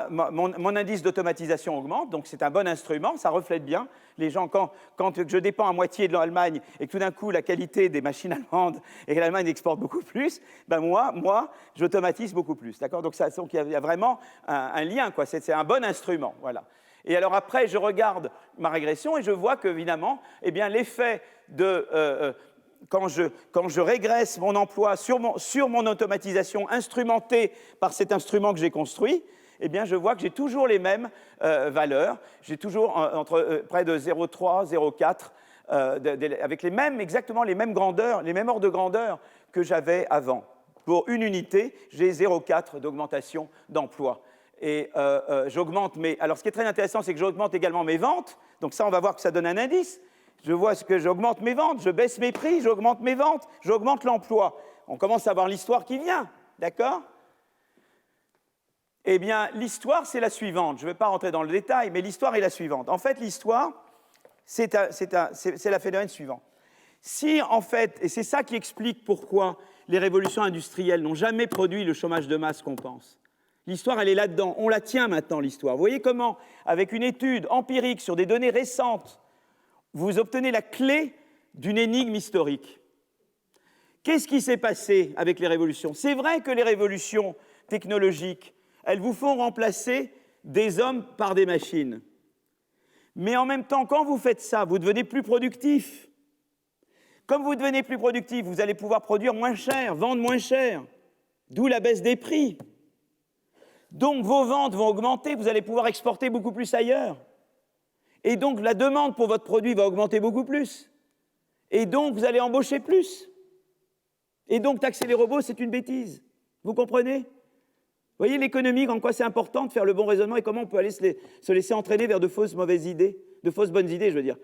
mon indice d'automatisation augmente, donc c'est un bon instrument, ça reflète bien. Les gens, quand je dépends à moitié de l'Allemagne et que tout d'un coup la qualité des machines allemandes et que l'Allemagne exporte beaucoup plus, ben moi j'automatise beaucoup plus. D'accord? Donc il y a vraiment un lien, quoi. C'est un bon instrument. Voilà. Et alors après, je regarde ma régression et je vois qu'évidemment, eh bien, l'effet de... quand je régresse mon emploi sur mon automatisation instrumentée par cet instrument que j'ai construit, eh bien, je vois que j'ai toujours les mêmes valeurs. J'ai toujours entre près de 0,3, 0,4, avec exactement les mêmes grandeurs, les mêmes ordres de grandeur que j'avais avant. Pour une unité, j'ai 0,4 d'augmentation d'emploi. Et j'augmente mes... Alors, ce qui est très intéressant, c'est que j'augmente également mes ventes. Donc ça, on va voir que ça donne un indice. Je vois que j'augmente mes ventes, je baisse mes prix, j'augmente mes ventes, j'augmente l'emploi. On commence à voir l'histoire qui vient, d'accord ? Eh bien, l'histoire, c'est la suivante. Je ne vais pas rentrer dans le détail, mais l'histoire est la suivante. En fait, l'histoire, c'est la phénomène suivant. Si, en fait, et c'est ça qui explique pourquoi les révolutions industrielles n'ont jamais produit le chômage de masse qu'on pense. L'histoire, elle est là-dedans. On la tient maintenant, l'histoire. Vous voyez comment, avec une étude empirique sur des données récentes, vous obtenez la clé d'une énigme historique. Qu'est-ce qui s'est passé avec les révolutions ? C'est vrai que les révolutions technologiques, elles vous font remplacer des hommes par des machines. Mais en même temps, quand vous faites ça, vous devenez plus productif. Comme vous devenez plus productif, vous allez pouvoir produire moins cher, vendre moins cher, d'où la baisse des prix. Donc vos ventes vont augmenter, vous allez pouvoir exporter beaucoup plus ailleurs. Et donc la demande pour votre produit va augmenter beaucoup plus. Et donc vous allez embaucher plus. Et donc taxer les robots, c'est une bêtise. Vous comprenez ? Vous voyez l'économie, en quoi c'est important de faire le bon raisonnement et comment on peut aller se laisser entraîner vers de fausses mauvaises idées, de fausses bonnes idées, je veux dire.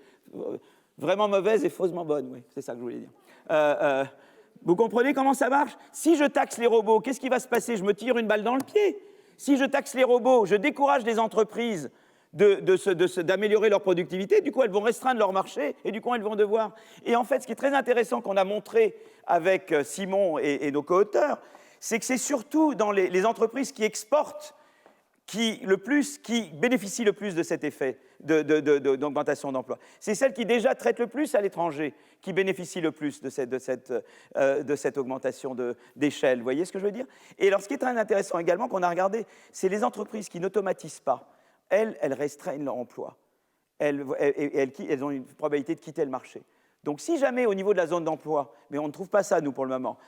Vraiment mauvaises et faussement bonnes, oui, c'est ça que je voulais dire. Vous comprenez comment ça marche ? Si je taxe les robots, qu'est-ce qui va se passer ? Je me tire une balle dans le pied. Si je taxe les robots, je décourage les entreprises d'améliorer leur productivité, du coup elles vont restreindre leur marché et du coup elles vont devoir... Et en fait, ce qui est très intéressant qu'on a montré avec Simon et nos co-auteurs, c'est que c'est surtout dans les entreprises qui exportent qui bénéficient le plus de cet effet d'augmentation d'emploi. C'est celles qui déjà traitent le plus à l'étranger qui bénéficient le plus de cette augmentation d'échelle. Vous voyez ce que je veux dire ? Et alors, ce qui est très intéressant également qu'on a regardé, c'est les entreprises qui n'automatisent pas. Elles restreignent leur emploi. Elles ont une probabilité de quitter le marché. Donc, si jamais, au niveau de la zone d'emploi, mais on ne trouve pas ça, nous, pour le moment,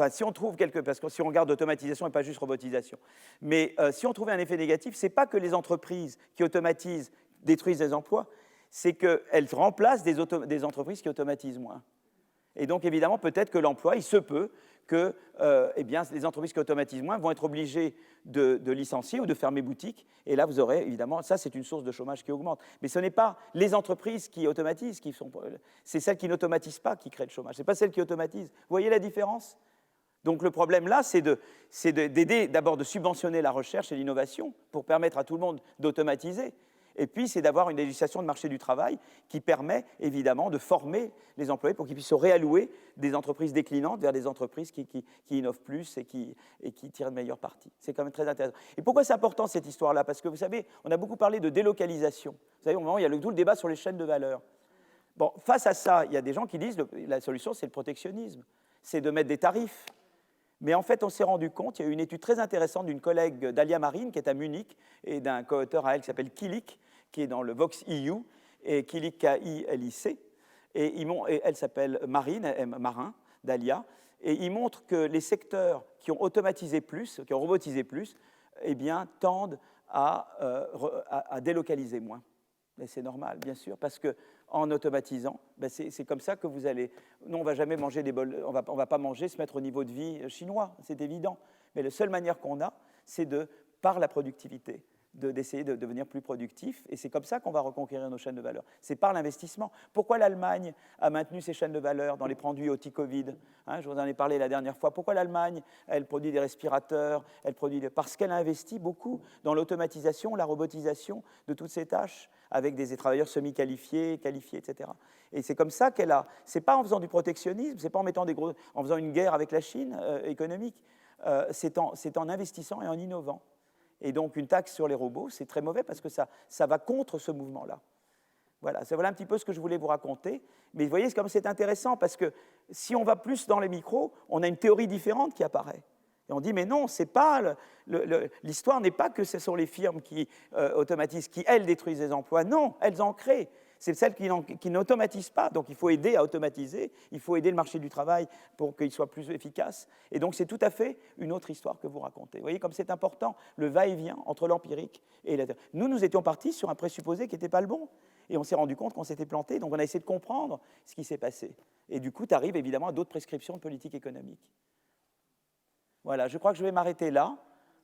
si on trouve parce que si on regarde automatisation et pas juste robotisation, mais si on trouvait un effet négatif, ce n'est pas que les entreprises qui automatisent détruisent des emplois, c'est qu'elles remplacent des entreprises qui automatisent moins. Et donc, évidemment, peut-être que l'emploi, il se peut que les entreprises qui automatisent moins vont être obligées de licencier ou de fermer boutique. Et là, vous aurez, évidemment, ça, c'est une source de chômage qui augmente. Mais ce n'est pas les entreprises qui automatisent, c'est celles qui n'automatisent pas qui créent le chômage. Ce n'est pas celles qui automatisent. Vous voyez la différence ? Donc, le problème là, c'est d'aider, d'abord de subventionner la recherche et l'innovation pour permettre à tout le monde d'automatiser. Et puis, c'est d'avoir une législation de marché du travail qui permet, évidemment, de former les employés pour qu'ils puissent se réallouer des entreprises déclinantes vers des entreprises qui innovent plus et qui tirent de meilleures parties. C'est quand même très intéressant. Et pourquoi c'est important, cette histoire-là ? Parce que, vous savez, on a beaucoup parlé de délocalisation. Vous savez, au moment où il y a tout le débat sur les chaînes de valeur. Bon, face à ça, il y a des gens qui disent que la solution, c'est le protectionnisme. C'est de mettre des tarifs. Mais en fait, on s'est rendu compte, il y a eu une étude très intéressante d'une collègue d'Alia Marine, qui est à Munich, et d'un co-auteur à elle qui s'appelle Kilik, qui est dans le Vox EU, et Kilik, K-I-L-I-C. Et elle s'appelle Marine, Marin, d'Alia. Et il montre que les secteurs qui ont automatisé plus, qui ont robotisé plus, eh bien, tendent à délocaliser moins. Et c'est normal, bien sûr, parce qu'en automatisant, c'est comme ça que vous allez... Non, on ne va jamais manger on va pas manger, se mettre au niveau de vie chinois, c'est évident. Mais la seule manière qu'on a, c'est par la productivité, d'essayer de devenir plus productif. Et c'est comme ça qu'on va reconquérir nos chaînes de valeur. C'est par l'investissement. Pourquoi l'Allemagne a maintenu ses chaînes de valeur dans les produits anti-Covid ? Je vous en ai parlé la dernière fois. Pourquoi l'Allemagne, elle produit des respirateurs, parce qu'elle a investi beaucoup dans l'automatisation, la robotisation de toutes ces tâches, avec des travailleurs semi-qualifiés, qualifiés, etc. Et c'est comme ça qu'elle a... C'est pas en faisant du protectionnisme, c'est pas en faisant une guerre avec la Chine économique, c'est en investissant et en innovant. Et donc, une taxe sur les robots, c'est très mauvais parce que ça va contre ce mouvement-là. Voilà un petit peu ce que je voulais vous raconter. Mais vous voyez, c'est intéressant parce que si on va plus dans les micros, on a une théorie différente qui apparaît. Et on dit, mais non, c'est pas l'histoire n'est pas que ce sont les firmes qui automatisent, qui, elles, détruisent les emplois. Non, elles en créent. C'est celles qui n'automatisent pas. Donc il faut aider à automatiser, il faut aider le marché du travail pour qu'il soit plus efficace. Et donc c'est tout à fait une autre histoire que vous racontez. Vous voyez comme c'est important, le va-et-vient entre l'empirique et la... Nous étions partis sur un présupposé qui n'était pas le bon. Et on s'est rendu compte qu'on s'était planté, donc on a essayé de comprendre ce qui s'est passé. Et du coup, tu arrives évidemment à d'autres prescriptions de politique économique. Voilà, je crois que je vais m'arrêter là,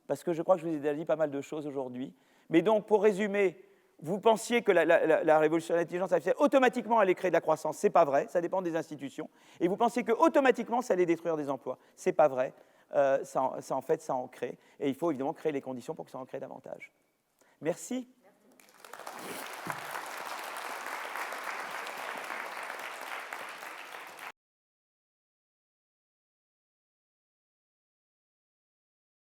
parce que je crois que je vous ai déjà dit pas mal de choses aujourd'hui. Mais donc, pour résumer, vous pensiez que la révolution de l'intelligence artificielle, automatiquement, allait créer de la croissance. Ce n'est pas vrai, ça dépend des institutions. Et vous pensiez qu'automatiquement, ça allait détruire des emplois. Ce n'est pas vrai. En fait, ça en crée. Et il faut évidemment créer les conditions pour que ça en crée davantage. Merci.